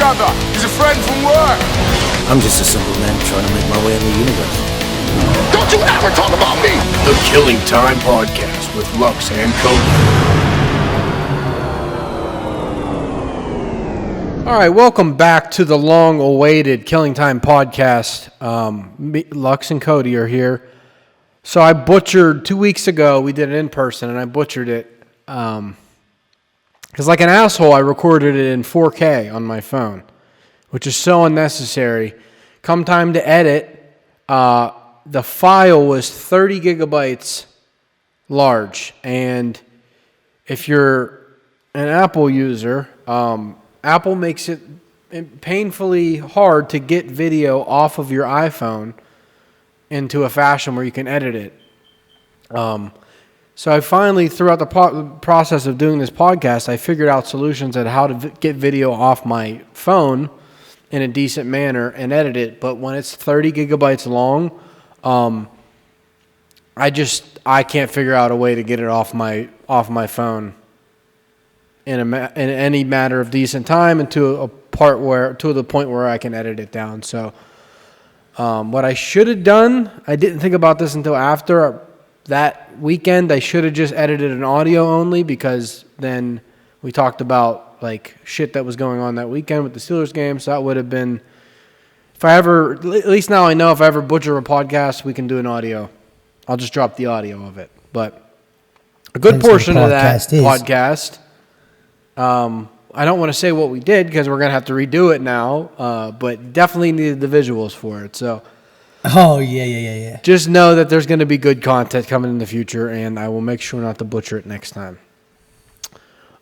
other. He's a friend from work. I'm just a simple man trying to make my way in the universe. Don't you ever talk about me! The Killing Time Podcast with Lux and Cody. All right, welcome back to the long-awaited Killing Time Podcast. Lux and Cody are here. So I butchered 2 weeks ago. We did it in person, and I butchered it because, like an asshole, I recorded it in 4K on my phone, which is so unnecessary. Come time to edit, the file was 30 gigabytes large, and if you're an Apple user, Apple makes it painfully hard to get video off of your iPhone into a fashion where you can edit it. So I finally, throughout the process of doing this podcast, I figured out solutions at how to get video off my phone in a decent manner and edit it. But when it's 30 gigabytes long, I can't figure out a way to get it off my phone in any matter of decent time and to the point where I can edit it down. So what I should have done, I didn't think about this until after that weekend. I should have just edited an audio only, because then we talked about like shit that was going on that weekend with the Steelers game. So that would have been, at least now I know if I ever butcher a podcast, we can do an audio. I'll just drop the audio of it. But a good portion of that podcast, I don't want to say what we did because we're going to have to redo it now, but definitely needed the visuals for it. So, oh, yeah. Just know that there's going to be good content coming in the future, and I will make sure not to butcher it next time.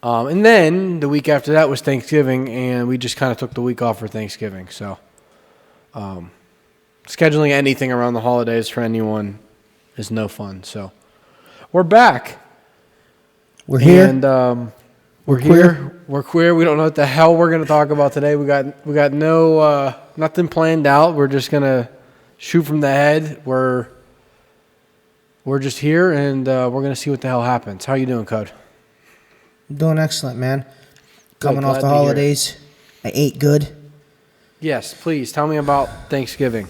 And then the week after that was Thanksgiving, and we just kind of took the week off for Thanksgiving. So, scheduling anything around the holidays for anyone is no fun. So, we're back. We're here. And we're here. We're queer. We don't know what the hell we're going to talk about today. We got no nothing planned out. We're just going to shoot from the head. We're just here, and we're going to see what the hell happens. How you doing, Code? I'm doing excellent, man. Coming off the holidays. I ate good. Yes, please tell me about Thanksgiving.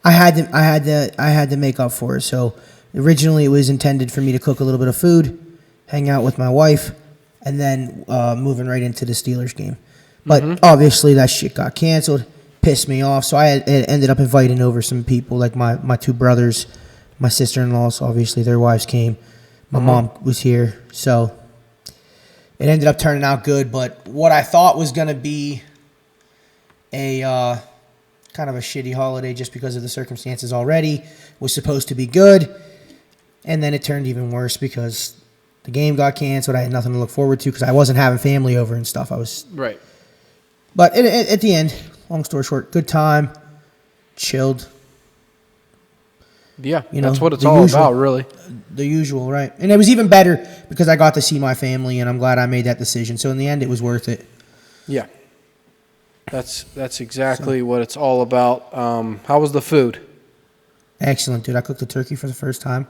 I had to make up for it. So originally it was intended for me to cook a little bit of food, hang out with my wife, and then moving right into the Steelers game. But obviously that shit got canceled, pissed me off. So I ended up inviting over some people, like my two brothers, my sister-in-laws. Obviously their wives came. My mom was here. So it ended up turning out good. But what I thought was going to be a kind of a shitty holiday just because of the circumstances already was supposed to be good. And then it turned even worse because the game got canceled. I had nothing to look forward to because I wasn't having family over and stuff. Right. But at the end, long story short, good time, chilled. Yeah, that's what it's all about, really. The usual, right? And it was even better because I got to see my family, and I'm glad I made that decision. So in the end, it was worth it. Yeah. That's exactly what it's all about. How was the food? Excellent, dude. I cooked the turkey for the first time.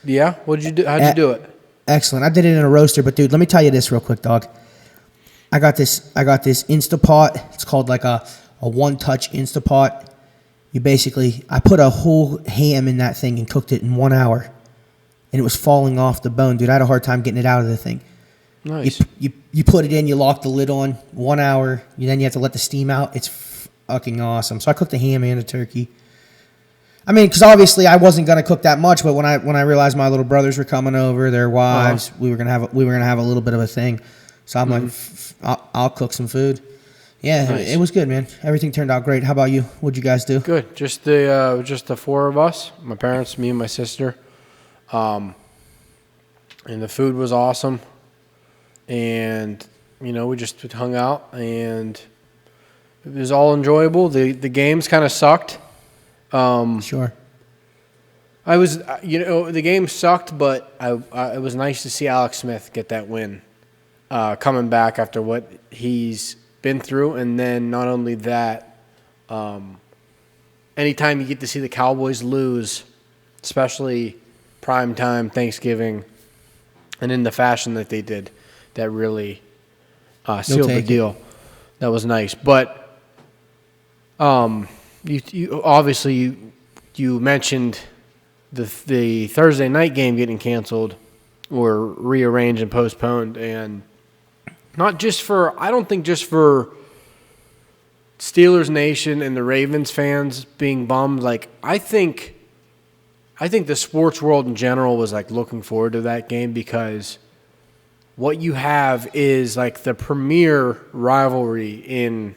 Yeah? What'd you do? How'd you do it? Excellent. I did it in a roaster, but dude, let me tell you this real quick, dog. I got this Instapot. It's called like a one-touch Instapot. I put a whole ham in that thing and cooked it in 1 hour, and it was falling off the bone, dude. I had a hard time getting it out of the thing. Nice. You put it in, you lock the lid on, 1 hour, then you have to let the steam out. It's fucking awesome. So I cooked a ham and a turkey. I mean, because obviously I wasn't gonna cook that much, but when I realized my little brothers were coming over, their wives, we were gonna have a little bit of a thing. So I'm like, I'll cook some food. Yeah, nice. It was good, man. Everything turned out great. How about you? What'd you guys do? Good. Just the four of us, my parents, me, and my sister. And the food was awesome. And we just hung out, and it was all enjoyable. The games kind of sucked. Sure. The game sucked, but it was nice to see Alex Smith get that win, coming back after what he's been through. And then not only that, anytime you get to see the Cowboys lose, especially primetime Thanksgiving, and in the fashion that they did, that really sealed the deal. That was nice. But you obviously you mentioned the Thursday night game getting canceled or rearranged and postponed, and not just for, I don't think just for Steelers Nation and the Ravens fans being bummed. Like, I think the sports world in general was like looking forward to that game, because what you have is like the premier rivalry in,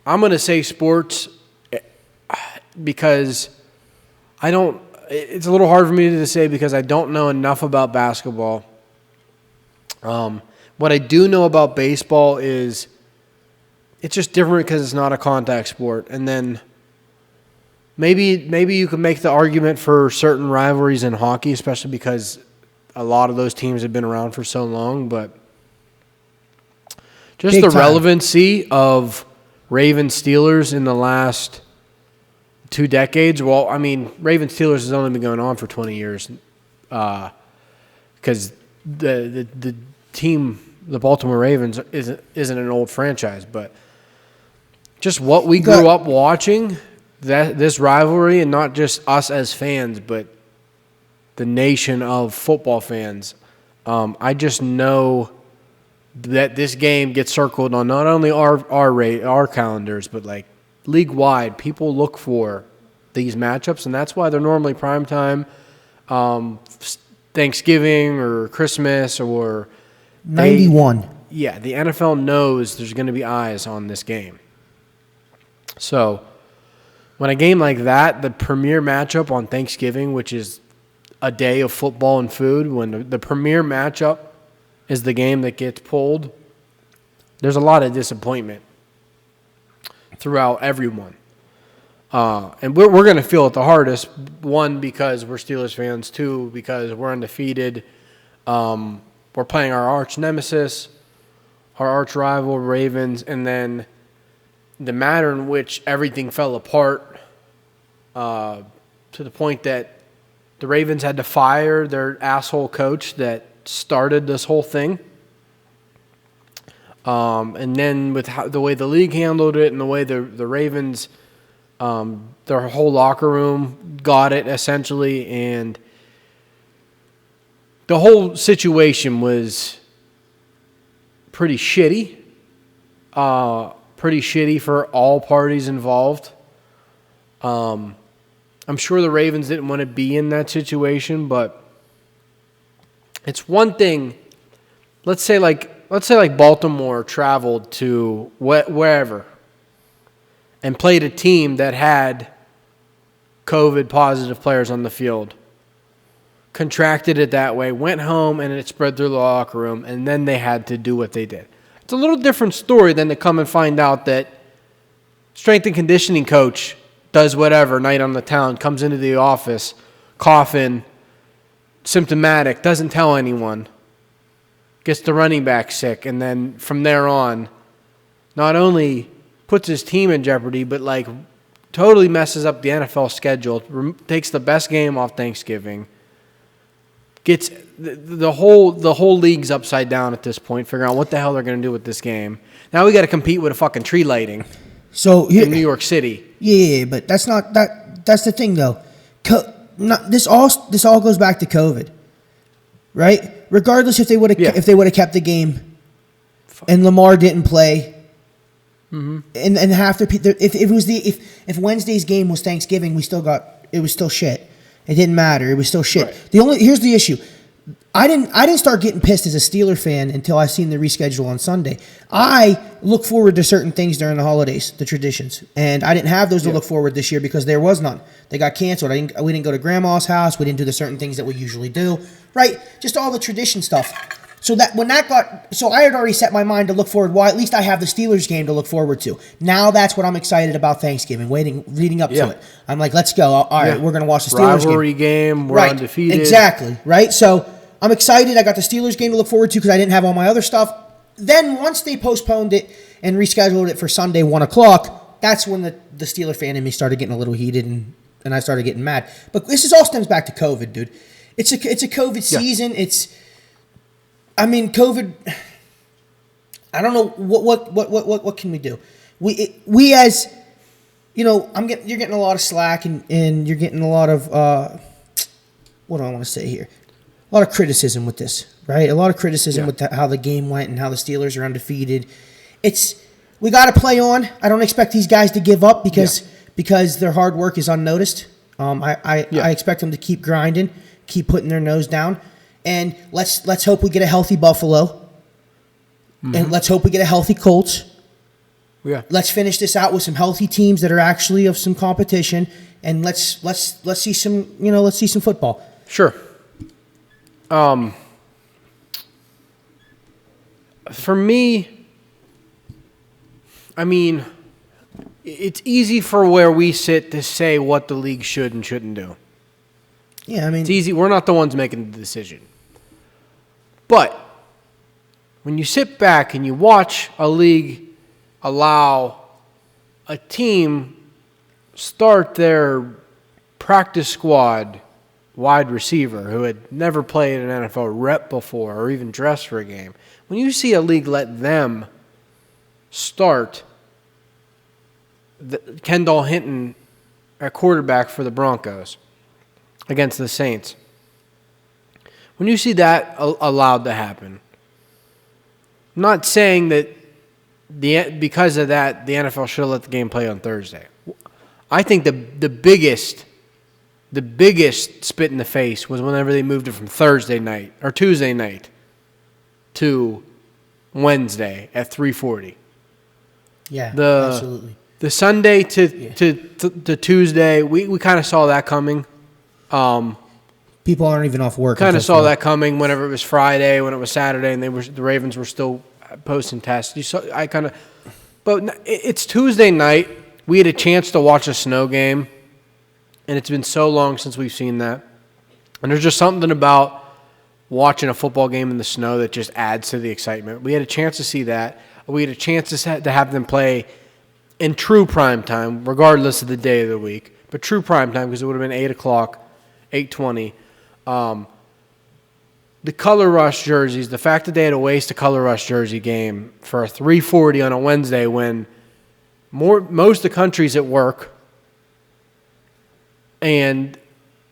I'm going to say sports, because it's a little hard for me to say because I don't know enough about basketball. What I do know about baseball is it's just different because it's not a contact sport. And then maybe you could make the argument for certain rivalries in hockey, especially because a lot of those teams have been around for so long. But just Big the time. relevancy of Ravens Steelers in the last 2 decades. Well, I mean, Ravens Steelers has only been going on for 20 years, because the team, the Baltimore Ravens, isn't an old franchise, but just what we grew up watching, this rivalry, and not just us as fans, but the nation of football fans. I just know that this game gets circled on not only our calendars, but like league wide. People look for these matchups, and that's why they're normally primetime, Thanksgiving or Christmas or 91. Yeah, the NFL knows there's going to be eyes on this game. So when a game like that, the premier matchup on Thanksgiving, which is a day of football and food, when the premier matchup is the game that gets pulled, there's a lot of disappointment throughout everyone. And we're going to feel it the hardest, one, because we're Steelers fans, two, because we're undefeated. We're playing our arch nemesis, our arch rival, Ravens, and then the manner in which everything fell apart, to the point that the Ravens had to fire their asshole coach that started this whole thing. And then with the way the league handled it and the way the Ravens, their whole locker room got it essentially, and the whole situation was pretty shitty. Pretty shitty for all parties involved. I'm sure the Ravens didn't want to be in that situation, but it's one thing. Let's say like Baltimore traveled to wherever and played a team that had COVID positive players on the field, contracted it that way, went home, and it spread through the locker room, and then they had to do what they did. It's a little different story than to come and find out that strength and conditioning coach does whatever night on the town, comes into the office, coughing, symptomatic, doesn't tell anyone, gets the running back sick, and then from there on, not only puts his team in jeopardy, but like totally messes up the NFL schedule, takes the best game off Thanksgiving, gets the whole league's upside down at this point, figuring out what the hell they're going to do with this game. Now we got to compete with a fucking tree lighting in New York City. Yeah, but that's not that. That's the thing, though. This all goes back to COVID, right? Regardless if they would have kept the game, and Lamar didn't play, and half the people, if Wednesday's game was Thanksgiving, it was still shit. It didn't matter. It was still shit. Right. Here's the issue. I didn't start getting pissed as a Steeler fan until I seen the reschedule on Sunday. I look forward to certain things during the holidays, the traditions, and I didn't have those to look forward this year because there was none. They got canceled. We didn't go to Grandma's house. We didn't do the certain things that we usually do. Right? Just all the tradition stuff. So I had already set my mind to look forward. Well, at least I have the Steelers game to look forward to. Now that's what I'm excited about Thanksgiving, leading up to it. I'm like, let's go. All right, we're going to watch the Steelers rivalry game. We're undefeated. Exactly. Right? So I'm excited. I got the Steelers game to look forward to because I didn't have all my other stuff. Then once they postponed it and rescheduled it for Sunday, 1 o'clock, that's when the Steeler fan in me started getting a little heated and I started getting mad. But this all stems back to COVID, dude. It's a COVID season. COVID. I don't know what can we do. We as you know, you're getting a lot of slack and you're getting a lot of what do I want to say here? A lot of criticism with this, right? A lot of criticism with how the game went and how the Steelers are undefeated. We got to play on. I don't expect these guys to give up because their hard work is unnoticed. I expect them to keep grinding, keep putting their nose down, and let's hope we get a healthy Buffalo, and let's hope we get a healthy Colts. Yeah. Let's finish this out with some healthy teams that are actually of some competition, and let's see some football. Sure. For me, I mean, it's easy for where we sit to say what the league should and shouldn't do. Yeah, I mean, it's easy. We're not the ones making the decision. But when you sit back and you watch a league allow a team start their practice squad wide receiver who had never played an NFL rep before or even dressed for a game, when you see a league let them start Kendall Hinton at quarterback for the Broncos against the Saints, when you see that allowed to happen, I'm not saying that because of that the NFL should have let the game play on Thursday. I think the biggest spit in the face was whenever they moved it from Thursday night or Tuesday night to Wednesday at 3:40. Yeah, absolutely. The Sunday to Tuesday, we kind of saw that coming. People aren't even off work. Kind of saw that coming whenever it was Friday, when it was Saturday, and the Ravens were still posting tests. But it's Tuesday night. We had a chance to watch a snow game, and it's been so long since we've seen that. And there's just something about watching a football game in the snow that just adds to the excitement. We had a chance to see that. We had a chance to have them play in true prime time, regardless of the day of the week, but true prime time because it would have been 8 o'clock, 8:20. The Color Rush jerseys, the fact that they had to waste a Color Rush jersey game for a 3:40 on a Wednesday when most of the country's at work, and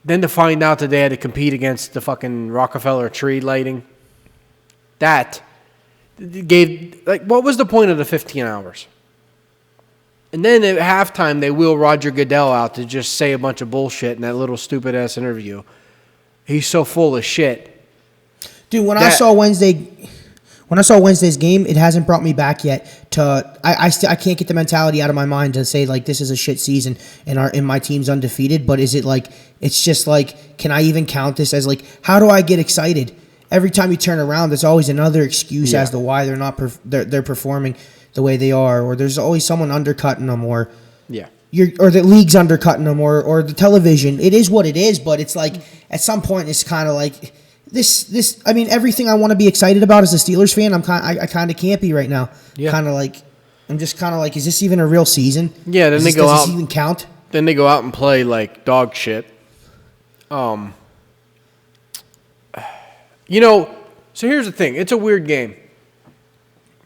then to find out that they had to compete against the fucking Rockefeller tree lighting, that gave, what was the point of the 15 hours? And then at halftime, they wheel Roger Goodell out to just say a bunch of bullshit in that little stupid-ass interview. He's so full of shit. Dude, when I saw Wednesday's game, it hasn't brought me back yet to I can't get the mentality out of my mind to say this is a shit season and my team's undefeated, but is it it's just can I even count this as how do I get excited? Every time you turn around, there's always another excuse as to why they're not they're performing the way they are, or there's always someone undercutting them, or or the league's undercutting them, or the television. It is what it is, but it's at some point it's kind of this. I mean, everything I want to be excited about as a Steelers fan, I kind of can't be right now. Yeah. Kind of I'm just kind of is this even a real season? Yeah. Then does this even count? Then they go out and play dog shit. So here's the thing. It's a weird game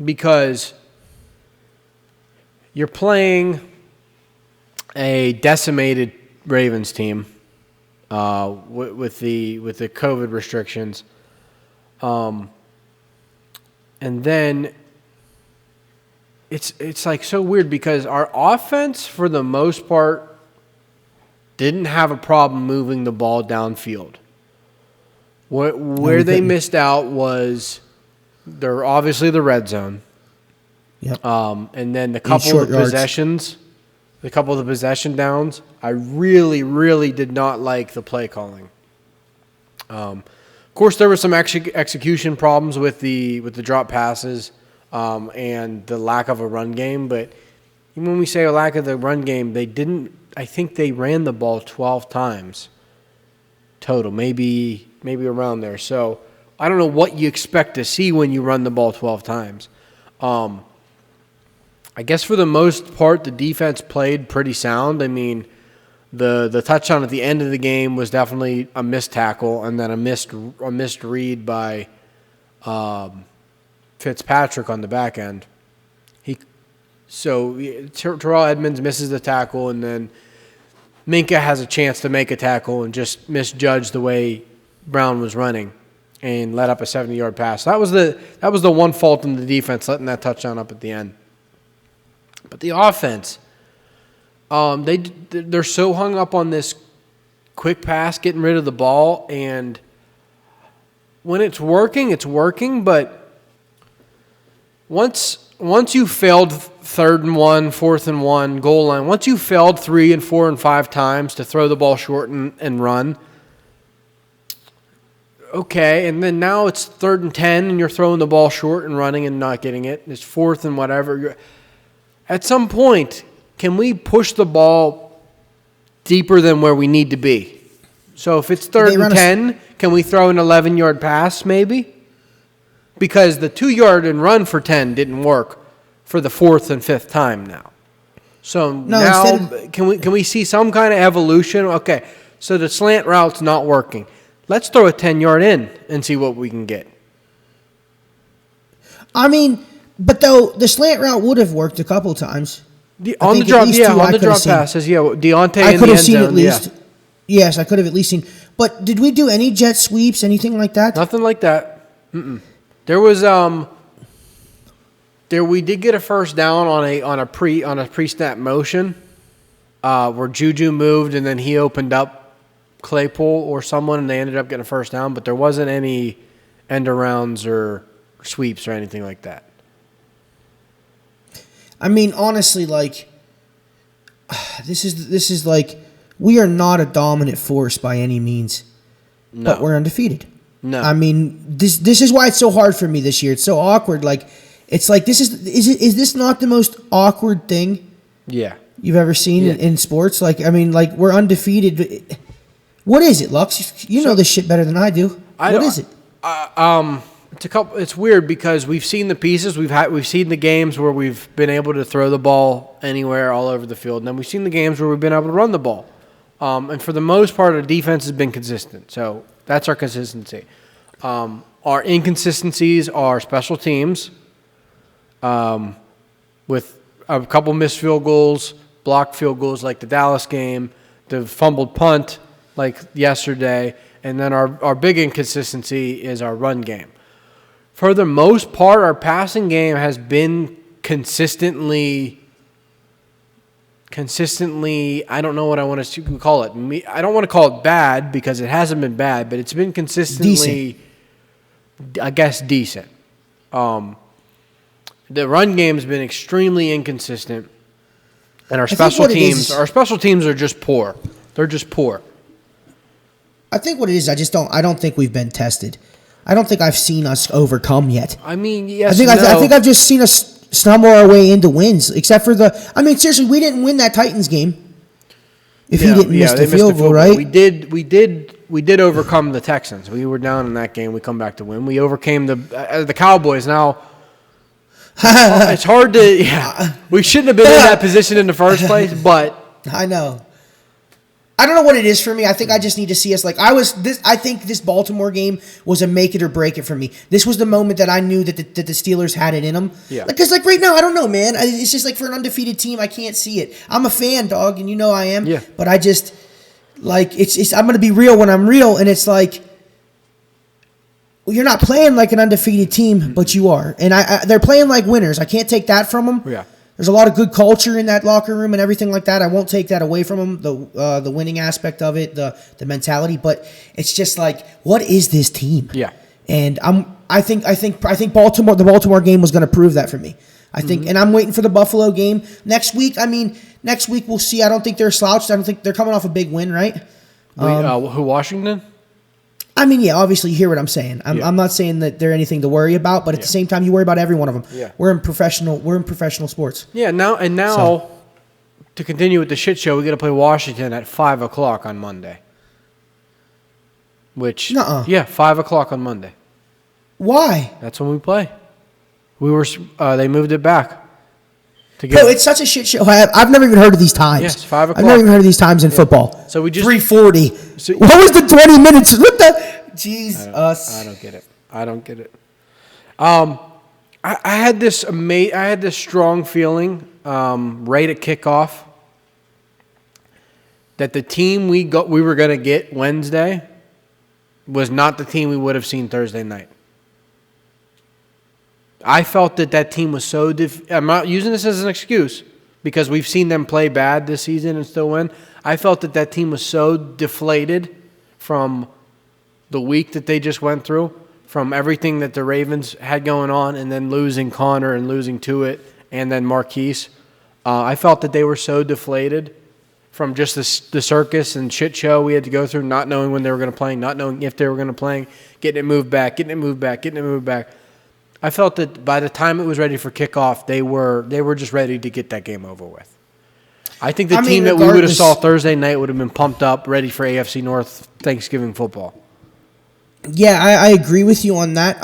because you're playing a decimated Ravens team with the COVID restrictions, and then it's so weird because our offense for the most part didn't have a problem moving the ball downfield. Where they missed out was they're obviously the red zone. Yep. And then the couple of the possession downs, I really, really did not like the play calling. Of course, there were some execution problems with the drop passes and the lack of a run game. But even when we say a lack of the run game, they didn't. I think they ran the ball 12 times total, maybe around there. So I don't know what you expect to see when you run the ball 12 times. I guess for the most part, the defense played pretty sound. I mean, the touchdown at the end of the game was definitely a missed tackle and then a missed read by Fitzpatrick on the back end. Terrell Edmonds misses the tackle, and then Minka has a chance to make a tackle and just misjudged the way Brown was running and let up a 70-yard pass. That was the one fault in the defense, letting that touchdown up at the end. But the offense, they're so hung up on this quick pass, getting rid of the ball, and when it's working, but once you failed 3rd and 1, 4th and 1 goal line, once you failed 3 and 4 and 5 times to throw the ball short and run, okay, and then now it's 3rd and 10 and you're throwing the ball short and running and not getting it. It's 4th and whatever. At some point, can we push the ball deeper than where we need to be? So if it's 3rd and 10, can we throw an 11-yard pass maybe? Because the 2-yard and run for 10 didn't work for the 4th and 5th time now. So now can we see some kind of evolution? Okay, so the slant route's not working. Let's throw a 10-yard in and see what we can get. I mean, but though the slant route would have worked a couple times. On the drop passes, Deontay I in could the have end seen zone, at least. Yes, I could have at least seen. But did we do any jet sweeps, anything like that? Nothing like that. There was we did get a first down on a pre-snap motion where Juju moved and then he opened up Claypool or someone and they ended up getting a first down, but there wasn't any end arounds or sweeps or anything like that. I mean, honestly, like this is like we are not a dominant force by any means, but we're undefeated. No, I mean this is why it's so hard for me this year. It's so awkward. Like it's like is this not the most awkward thing? Yeah, you've ever seen in sports? Like I mean, like we're undefeated. What is it, Lux? You know this shit better than I do. What is it? It's weird because we've seen the pieces. We've seen the games where we've been able to throw the ball anywhere, all over the field, and then we've seen the games where we've been able to run the ball. And for the most part, our defense has been consistent. So that's our consistency. Our inconsistencies are special teams, with a couple missed field goals, blocked field goals like the Dallas game, the fumbled punt like yesterday, and then our big inconsistency is our run game. For the most part, our passing game has been consistently, I don't know what I want to call it. I don't want to call it bad because it hasn't been bad, but it's been consistently, I guess, decent. The run game has been extremely inconsistent, and our special teams are just poor. They're just poor. I think what it is, I don't think we've been tested. I don't think I've seen us overcome yet. I mean, yes. I think I've just seen us stumble our way into wins, except for seriously, we didn't win that Titans game. If he didn't miss the field goal, right? We did overcome the Texans. We were down in that game. We come back to win. We overcame the Cowboys. Now it's hard to. Yeah, we shouldn't have been in that position in the first place, but I know. I don't know what it is for me. I think I just need to see us like I think this Baltimore game was a make it or break it for me. This was the moment that I knew that the Steelers had it in them. Yeah. Because right now, I don't know, man. It's just like for an undefeated team, I can't see it. I'm a fan, dog, and you know I am. Yeah. But I just like it's I'm gonna be real when I'm real, and it's like. Well, you're not playing like an undefeated team, but you are, and they're playing like winners. I can't take that from them. Yeah. There's a lot of good culture in that locker room and everything like that. I won't take that away from them, the winning aspect of it, the mentality. But it's just like, what is this team? Yeah. And I think Baltimore, the Baltimore game was going to prove that for me. I think, and I'm waiting for the Buffalo game next week. I mean, next week we'll see. I don't think they're slouched. I don't think they're coming off a big win, right? Who, Washington? I mean, yeah, obviously you hear what I'm saying. I'm not saying that they're anything to worry about, but at the same time, you worry about every one of them. Yeah. We're in professional sports. Yeah, now to continue with the shit show, we got to play Washington at 5:00 on Monday. Which 5:00 on Monday. Why? That's when we play. They moved it back. Bro, it's such a shit show. I've never even heard of these times. Yes, 5:00. I've never even heard of these times in football. So we just 3:40. What was the 20 minutes? What the? Jesus. I don't get it. I had this strong feeling right at kickoff that the team we were going to get Wednesday was not the team we would have seen Thursday night. I felt that team was so I'm not using this as an excuse because we've seen them play bad this season and still win. I felt that team was so deflated from the week that they just went through, from everything that the Ravens had going on, and then losing Connor and losing Tuitt and then Marquise. I felt that they were so deflated from just the circus and shit show we had to go through, not knowing when they were going to play, not knowing if they were going to play, getting it moved back. I felt that by the time it was ready for kickoff, they were just ready to get that game over with. I think the team that we would have saw Thursday night would have been pumped up, ready for AFC North Thanksgiving football. Yeah, I agree with you on that.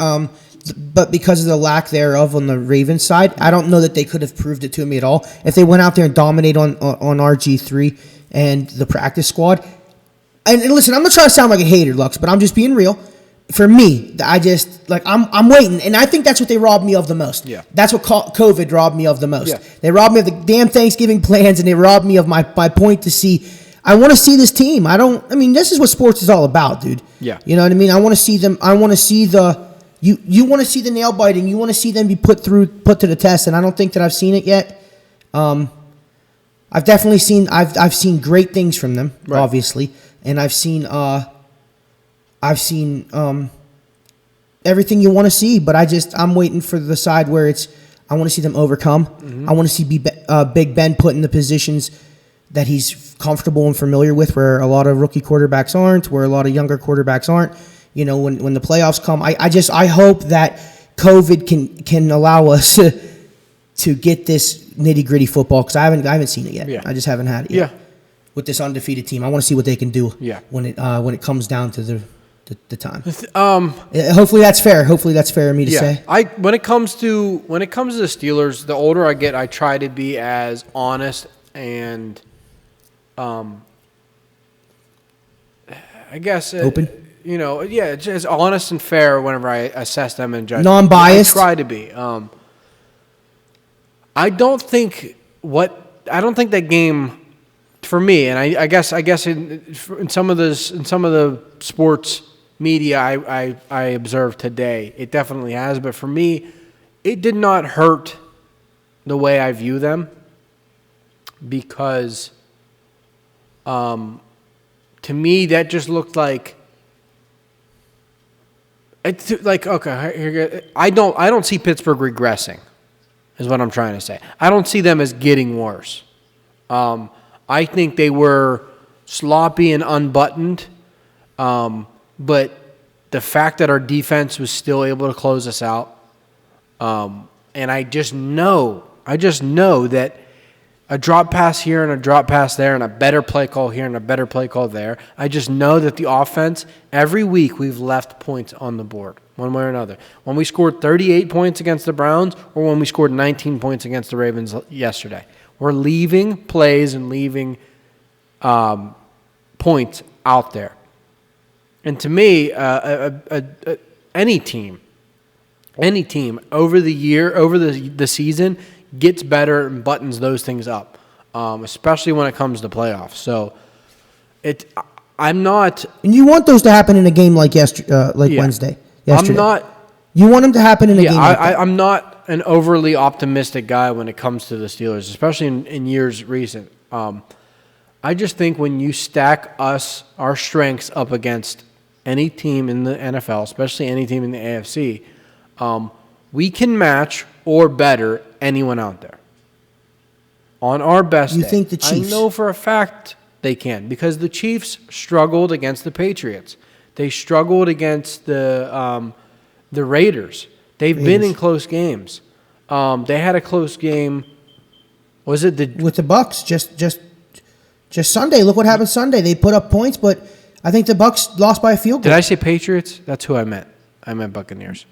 But because of the lack thereof on the Ravens side, I don't know that they could have proved it to me at all. If they went out there and dominate on RG3 and the practice squad, and listen, I'm not trying to sound like a hater, Lux, but I'm just being real. For me, I'm waiting, and I think that's what they robbed me of the most. Yeah, that's what COVID robbed me of the most. Yeah. They robbed me of the damn Thanksgiving plans, and they robbed me of my point to see. I want to see this team. This is what sports is all about, dude. Yeah, you know what I mean. I want to see them. I want to see You want to see the nail biting. You want to see them be put to the test, and I don't think that I've seen it yet. I've definitely seen. I've seen great things from them, right, obviously, and I've seen everything you want to see. But I'm waiting for the side where I want to see them overcome. Mm-hmm. I want to see Big Ben put in the positions that he's comfortable and familiar with, where a lot of rookie quarterbacks aren't, where a lot of younger quarterbacks aren't. You know, when the playoffs come, I hope that COVID can allow us to get this nitty gritty football, because I haven't seen it yet. Yeah. I just haven't had it yet. Yeah. With this undefeated team, I want to see what they can do. Yeah. When it comes down to the time. Hopefully that's fair. Hopefully that's fair of me to say. When it comes to the Steelers, the older I get, I try to be as honest and I guess open. Just honest and fair whenever I assess them and judge. Non-biased. I try to be. I don't think that game, for me, and I guess in some of the sports media I observed today, it definitely has. But for me, it did not hurt the way I view them, because to me that just looked like. It's like, okay, here, I don't see Pittsburgh regressing, is what I'm trying to say. I don't see them as getting worse. I think they were sloppy and unbuttoned, but the fact that our defense was still able to close us out, and I just know that a drop pass here and a drop pass there and a better play call here and a better play call there. I just know that the offense, every week we've left points on the board, one way or another. When we scored 38 points against the Browns, or when we scored 19 points against the Ravens yesterday, we're leaving plays and leaving points out there. And to me, any team over the season gets better and buttons those things up, especially when it comes to playoffs. So I'm not. And you want those to happen in a game like Wednesday. Yesterday. I'm not. You want them to happen in a game like that. I'm not an overly optimistic guy when it comes to the Steelers, especially in years recent. I just think when you stack our strengths up against any team in the NFL, especially any team in the AFC, we can match or better anyone out there. On our best day. You think the Chiefs? I know for a fact they can, because the Chiefs struggled against the Patriots. They struggled against the Raiders. They've been in close games. They had a close game. Was it with the Bucs? Just Sunday. Look what happened Sunday. They put up points, but I think the Bucs lost by a field goal. Did I say Patriots? That's who I meant. I meant Buccaneers.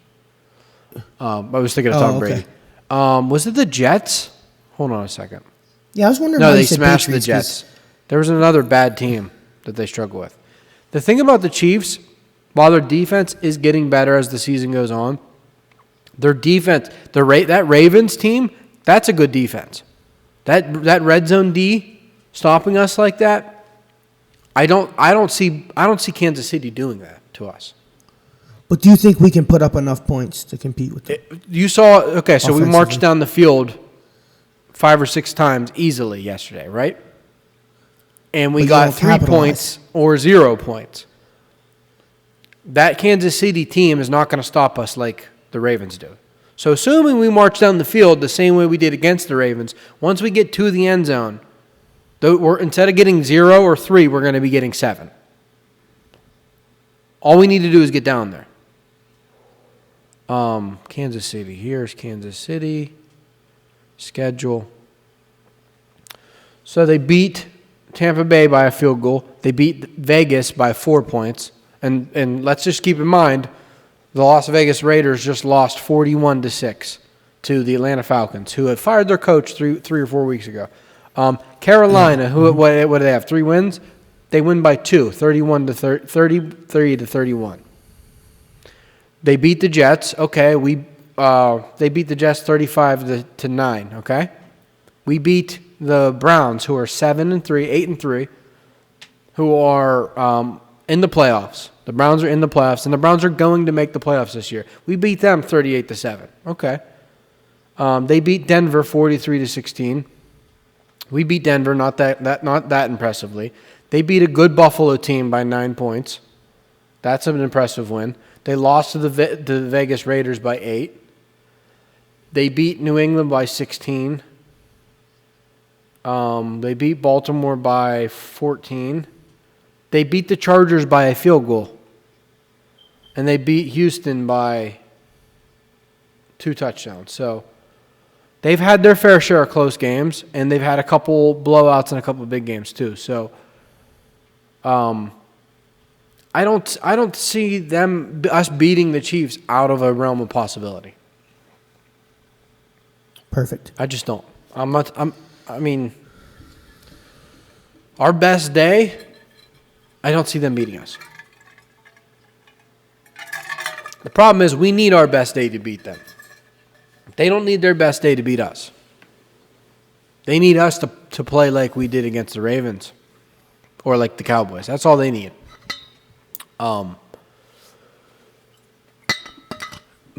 I was thinking of Tom Brady. Was it the Jets? Hold on a second. Yeah, I was wondering. No, why they you said smashed Patriots, the Jets. There was another bad team that they struggle with. The thing about the Chiefs, while their defense is getting better as the season goes on, Their defense, that Ravens team, that's a good defense. That red zone D stopping us like that, I don't see Kansas City doing that to us. But do you think we can put up enough points to compete with them? We marched down the field 5 or 6 times easily yesterday, right? And we got 3 points or 0 points. That Kansas City team is not going to stop us like the Ravens do. So assuming we march down the field the same way we did against the Ravens, once we get to the end zone, instead of getting 0 or 3, we're going to be getting 7. All we need to do is get down there. Kansas City. Here's Kansas City. Schedule. So they beat Tampa Bay by a field goal. They beat Vegas by 4 points. And let's just keep in mind, the Las Vegas Raiders just lost 41-6 to the Atlanta Falcons, who had fired their coach three or 4 weeks ago. Carolina, what do they have? 3 wins? They win by 2, 33-31. They beat the Jets. Okay, they beat the Jets 35-9. Okay, we beat the Browns, who are 7-3, 8-3, who are in the playoffs. The Browns are in the playoffs, and the Browns are going to make the playoffs this year. We beat them 38-7. Okay, they beat Denver 43-16. We beat Denver not that impressively. They beat a good Buffalo team by 9 points. That's an impressive win. They lost to the Vegas Raiders by 8. They beat New England by 16. They beat Baltimore by 14. They beat the Chargers by a field goal. And they beat Houston by 2 touchdowns. So they've had their fair share of close games, and they've had a couple blowouts and a couple of big games too. So I don't see us beating the Chiefs out of a realm of possibility. Perfect. I just don't. Our best day, I don't see them beating us. The problem is we need our best day to beat them. They don't need their best day to beat us. They need us to play like we did against the Ravens or like the Cowboys. That's all they need.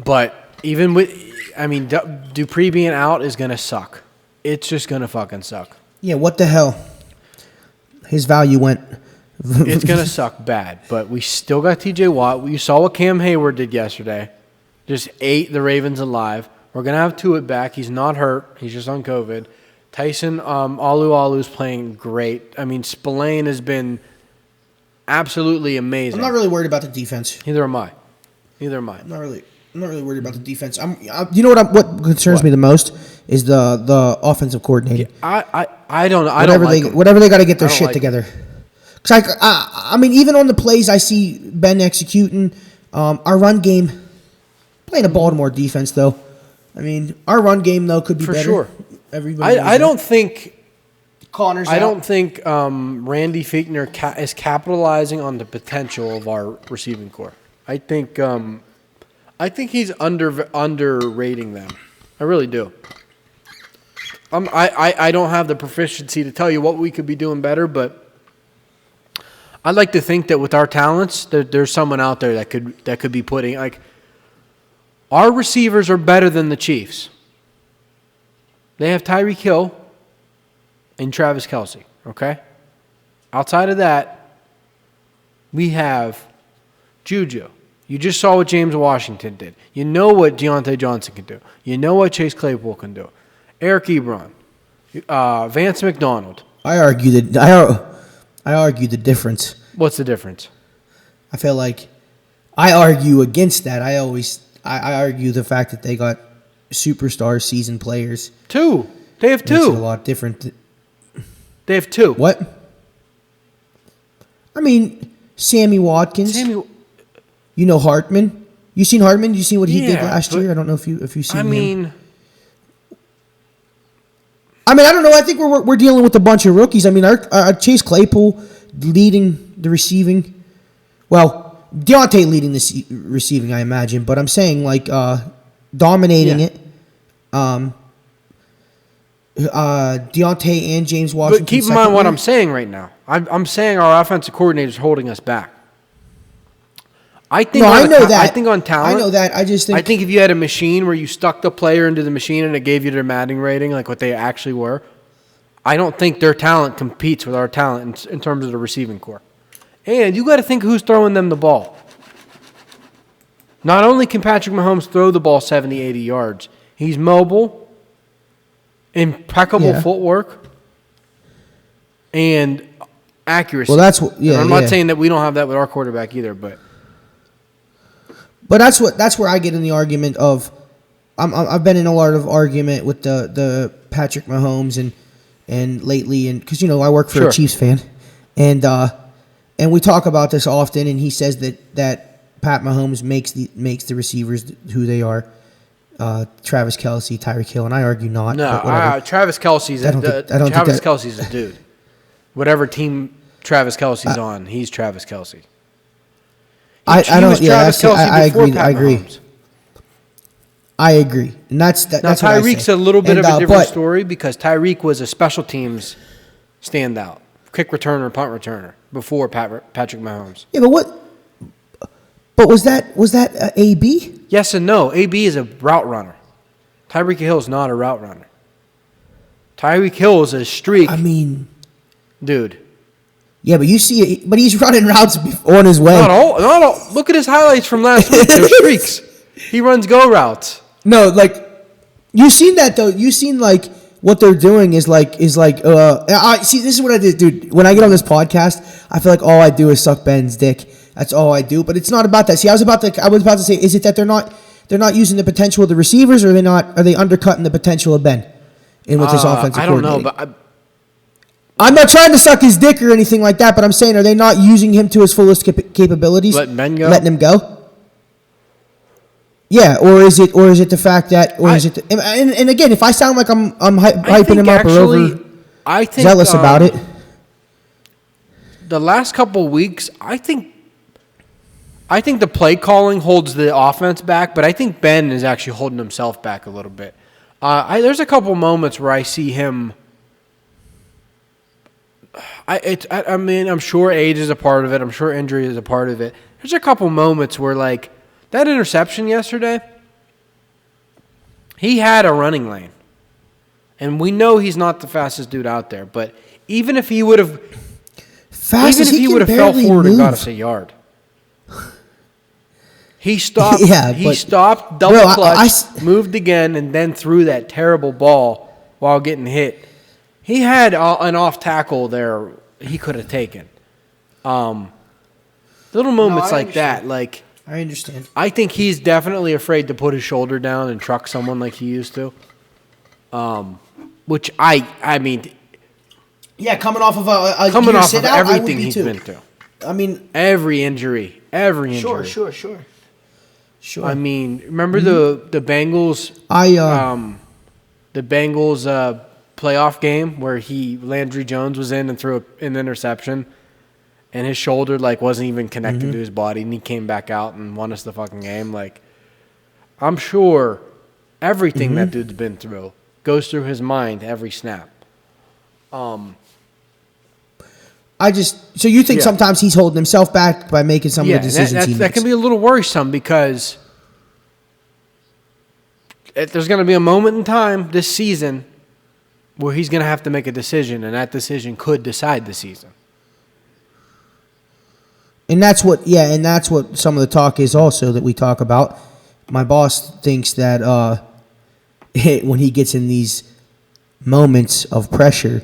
But even with, Dupree being out is going to suck. It's just going to fucking suck. Yeah, what the hell? His value went. It's going to suck bad, but we still got TJ Watt. You saw what Cam Hayward did yesterday. Just ate the Ravens alive. We're going to have Tuitt back. He's not hurt. He's just on COVID. Tyson Alualu's playing great. Spillane has been absolutely amazing. I'm not really worried about the defense. Neither am I. I'm not really worried about the defense. You know what concerns me the most is the offensive coordinator. Yeah, I don't whatever they got to get their shit together. Because even on the plays I see Ben executing, our run game, playing a Baltimore defense though. Our run game though could be for better. Sure. I don't think Connor's I out. don't think Randy Fichtner is capitalizing on the potential of our receiving corps. I think he's underrating them. I really do. I don't have the proficiency to tell you what we could be doing better, but I'd like to think that with our talents, there's someone out there that could be putting our receivers are better than the Chiefs. They have Tyreek Hill and Travis Kelce, okay? Outside of that, we have Juju. You just saw what James Washington did. You know what Deontay Johnson can do. You know what Chase Claypool can do. Eric Ebron, Vance McDonald. I argue the difference. What's the difference? I feel like I argue against that. I argue the fact that they got superstar seasoned players. 2. They have 2. Makes it a lot different. They have 2. What? Sammy Watkins. You know Hartman. You seen Hartman? You seen what he did last year? I don't know if you seen him. I don't know. I think we're dealing with a bunch of rookies. Our Chase Claypool leading the receiving. Well, Deontay leading the receiving, I imagine. But I'm saying dominating it. Deontay and James Washington. But keep in mind what I'm saying right now. I'm saying our offensive coordinator is holding us back. I think. No, I know that. I think on talent. I know that. I think if you had a machine where you stuck the player into the machine and it gave you their Madden rating, like what they actually were, I don't think their talent competes with our talent in terms of the receiving core. And you got to think who's throwing them the ball. Not only can Patrick Mahomes throw the ball 70, 80 yards, he's mobile, impeccable footwork, and accuracy. Well, that's I'm not saying that we don't have that with our quarterback either, but that's where I get in the argument of I've been in a lot of argument with the Patrick Mahomes and lately, and because I work for a Chiefs fan, and we talk about this often, and he says that Pat Mahomes makes the receivers who they are. Travis Kelce, Tyreek Hill, and I argue not. No, Travis Kelce's Kelce's a dude. Whatever team Travis Kelce's on, he's Travis Kelce. I agree. And that's Tyreek's a little bit of a different story because Tyreek was a special teams standout, kick returner, punt returner before Patrick Mahomes. Yeah, but was that AB? Yes and no. AB is a route runner. Tyreek Hill is not a route runner. Tyreek Hill is a streak. I mean, dude. Yeah, but you see it. But he's running routes on his way. Not all. Look at his highlights from last week. They're streaks. He runs go routes. No, like you seen that though. You seen like what they're doing is like. See, this is what I did, dude. When I get on this podcast, I feel like all I do is suck Ben's dick. That's all I do. But it's not about that. See, I was about to say, is it that they're not using the potential of the receivers, or are they undercutting the potential of Ben with his offensive coordinating? I don't know, but I'm not trying to suck his dick or anything like that, but I'm saying, are they not using him to his fullest capabilities? Letting him go? Yeah, or is it the fact that, and again, if I sound like I'm hyping him up or zealous about it, the last couple of weeks, I think the play calling holds the offense back, but I think Ben is actually holding himself back a little bit. There's a couple moments where I see him. I mean, I'm sure age is a part of it. I'm sure injury is a part of it. There's a couple moments where, like, that interception yesterday, he had a running lane. And we know he's not the fastest dude out there, but even if he would have fell forward and got us a yard. He stopped, double clutched, moved again, and then threw that terrible ball while getting hit. He had an off tackle there he could have taken. Little moments like that. Like, I understand. I think he's definitely afraid to put his shoulder down and truck someone like he used to. Which I mean. Yeah, coming off of everything he's been through. I mean, every injury. Sure. I mean, remember the Bengals? The Bengals playoff game where Landry Jones was in and threw an interception, and his shoulder wasn't even connected to his body, and he came back out and won us the fucking game. Like, I'm sure everything that dude's been through goes through his mind every snap. So you think sometimes he's holding himself back by making some of the decisions he makes? That can be a little worrisome because there's going to be a moment in time this season where he's going to have to make a decision, and that decision could decide the season. And that's what some of the talk is also that we talk about. My boss thinks that when he gets in these moments of pressure,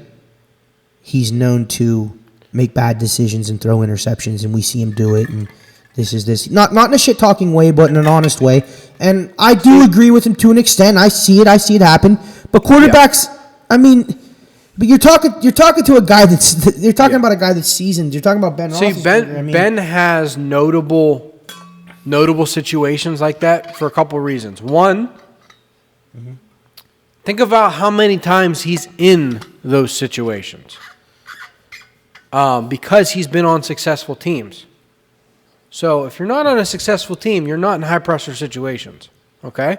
he's known to make bad decisions and throw interceptions, and we see him do it. And this not in a shit talking way, but in an honest way. And I do agree with him to an extent. I see it happen. But quarterbacks, I mean, but you're talking to a guy about a guy that's seasoned. You're talking about Ben. See, Ben has notable situations like that for a couple of reasons. One, think about how many times he's in those situations. Because he's been on successful teams. So if you're not on a successful team, you're not in high-pressure situations, okay?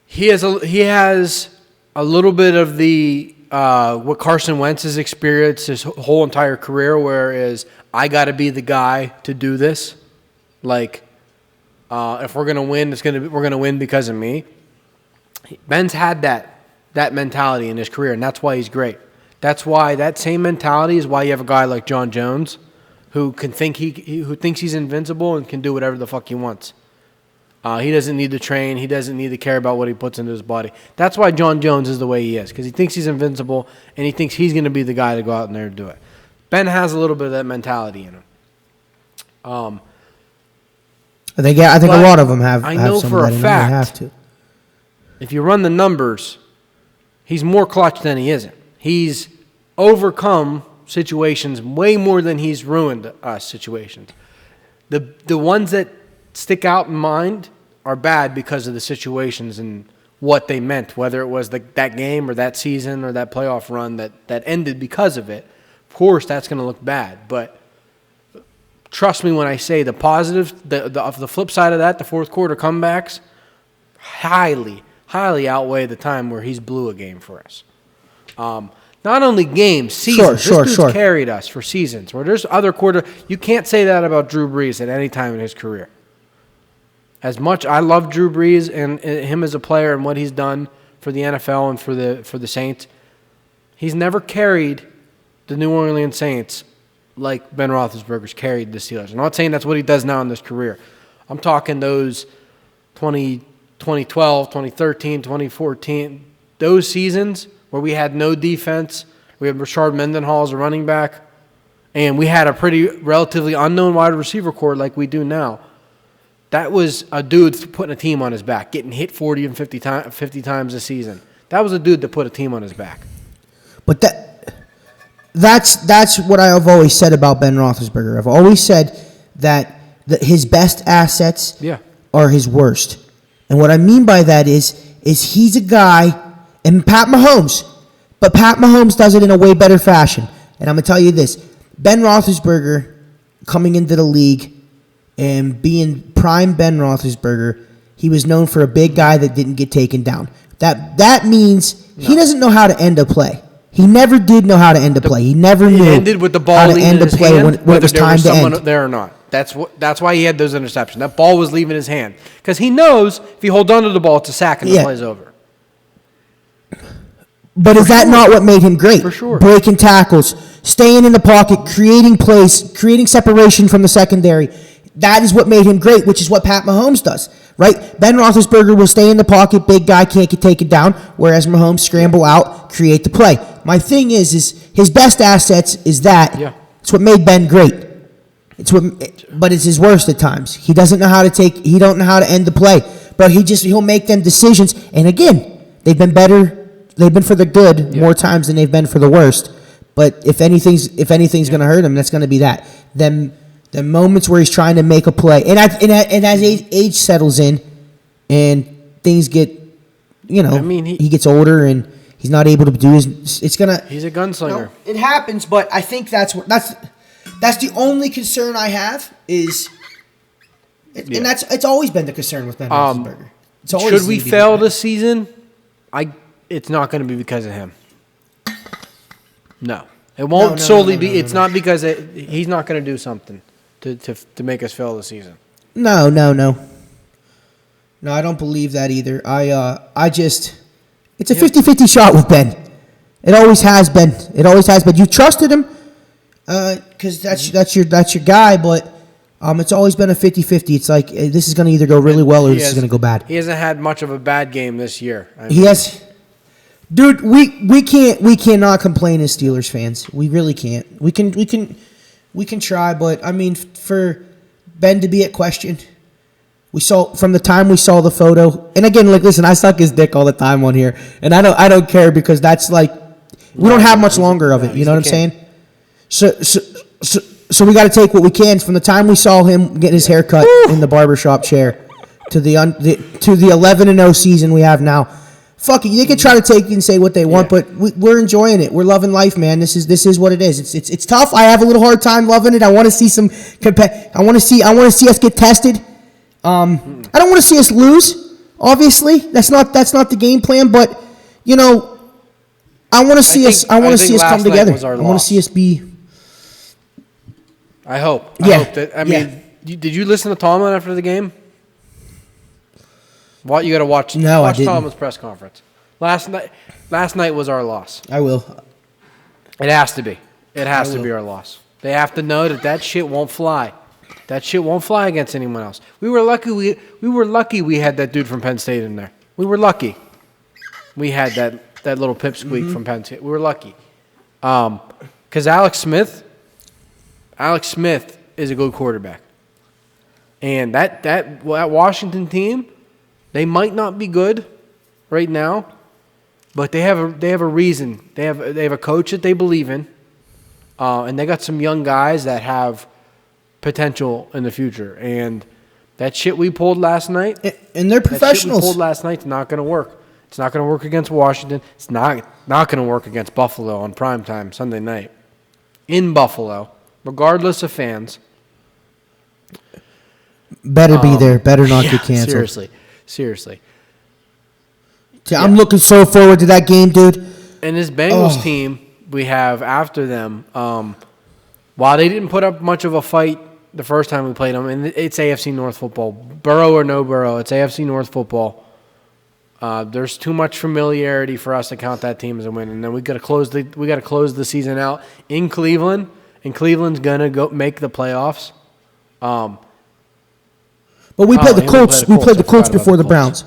He has a little bit of the what Carson Wentz has experienced his whole entire career, whereas I got to be the guy to do this. Like, if we're gonna win, we're gonna win because of me. Ben's had that mentality in his career, and that's why he's great. That's why that same mentality is why you have a guy like John Jones, who who thinks he's invincible and can do whatever the fuck he wants. He doesn't need to train. He doesn't need to care about what he puts into his body. That's why John Jones is the way he is, because he thinks he's invincible and he thinks he's going to be the guy to go out in there and do it. Ben has a little bit of that mentality in him. I think a lot of them have. I know have for a fact, they have to. If you run the numbers, he's more clutch than he isn't. He's overcome situations way more than he's ruined situations. The ones that stick out in mind are bad because of the situations and what they meant, whether it was that game or that season or that playoff run that ended because of it. Of course, that's going to look bad, but trust me when I say the positive, the flip side of that, the fourth quarter comebacks, highly outweigh the time where he's blew a game for us. Not only games, seasons. This dude's carried us for seasons. Where there's other you can't say that about Drew Brees at any time in his career. As much I love Drew Brees and him as a player and what he's done for the NFL and for the Saints, he's never carried the New Orleans Saints like Ben Roethlisberger's carried the Steelers. I'm not saying that's what he does now in this career. I'm talking those 2012, 2013, 2014, those seasons where we had no defense. We had Rashard Mendenhall as a running back, and we had a pretty relatively unknown wide receiver core like we do now. That was a dude putting a team on his back, getting hit 40 and 50 times a season. That was a dude that put a team on his back. But that's what I've always said about Ben Roethlisberger. I've always said that his best assets are his worst. And what I mean by that is he's a guy, and Pat Mahomes does it in a way better fashion. And I'm going to tell you this. Ben Roethlisberger coming into the league and being prime Ben Roethlisberger, he was known for a big guy that didn't get taken down. That means he doesn't know how to end a play. He never did know how to end a play. He never knew ended with the ball how to end a play hand, when it was time to end. There or not. That's why he had those interceptions. That ball was leaving his hand because he knows if he holds on to the ball, it's a sack and the play's over. But is that not what made him great? For sure. Breaking tackles, staying in the pocket, creating plays, creating separation from the secondary. That is what made him great, which is what Pat Mahomes does, right? Ben Roethlisberger will stay in the pocket, big guy, can't get taken down, whereas Mahomes scramble out, create the play. My thing is his best assets is that. Yeah. It's what made Ben great. But it's his worst at times. He doesn't know how to end the play. But he'll make them decisions. And again, they've been better. They've been for the good more times than they've been for the worst. But if anything's going to hurt him, that's going to be that. The moments where he's trying to make a play, and as age settles in, and things get, he gets older and he's not able to do his. It's gonna. He's a gunslinger. It happens, but I think that's the only concern I have is, and it's always been the concern with Ben Roethlisberger. Should we fail this season? It's not going to be because of him. No, it won't solely be. It's not because he's not going to do something to make us fail the season. No, I don't believe that either. It's a 50-50 shot with Ben. It always has been. You trusted him because that's your guy, but it's always been a 50-50. It's like this is going to either go really well or this is going to go bad. He hasn't had much of a bad game this year. He has. Dude, we cannot complain as Steelers fans. We really can't. We can try, but I mean, for Ben to be at question, we saw from the time we saw the photo. And again, listen, I suck his dick all the time on here, and I don't care because that's like we don't have much longer of it. You know what I'm saying? So we got to take what we can from the time we saw him getting his hair cut in the barbershop chair to the 11-0 season we have now. Fuck it, they can try to take and say what they want, but we're enjoying it. We're loving life, man. This is what it is. It's tough. I have a little hard time loving it. I want to see some. I want to see us get tested. I don't want to see us lose. Obviously, that's not the game plan. But I want to see us. I want to see us come together. I want to see us be. I hope. Yeah. I hope that. I mean, did you listen to Tomlin after the game? What you got to watch? No, watch I didn't. Tomlin's press conference. Last night was our loss. I will. It has to be. It has to be our loss. They have to know that shit won't fly. That shit won't fly against anyone else. We were lucky. We were lucky. We had that dude from Penn State in there. We were lucky. We had that little pipsqueak from Penn State. We were lucky. Because Alex Smith is a good quarterback, and that Washington team, they might not be good right now, but they have a reason. They have a coach that they believe in, and they got some young guys that have potential in the future. And that shit we pulled last night, and they're professionals. That shit we pulled last night's not going to work. It's not going to work against Washington. It's not going to work against Buffalo on primetime Sunday night in Buffalo, regardless of fans. Better be there. Better not get canceled. Seriously. I'm looking so forward to that game, dude. And this Bengals team we have after them, while they didn't put up much of a fight the first time we played them, and it's AFC North football, Burrow or no Burrow, it's AFC North football. There's too much familiarity for us to count that team as a win, and then we got to close the season out in Cleveland, and Cleveland's gonna go make the playoffs. But we played the Colts. We played the Colts before the Browns,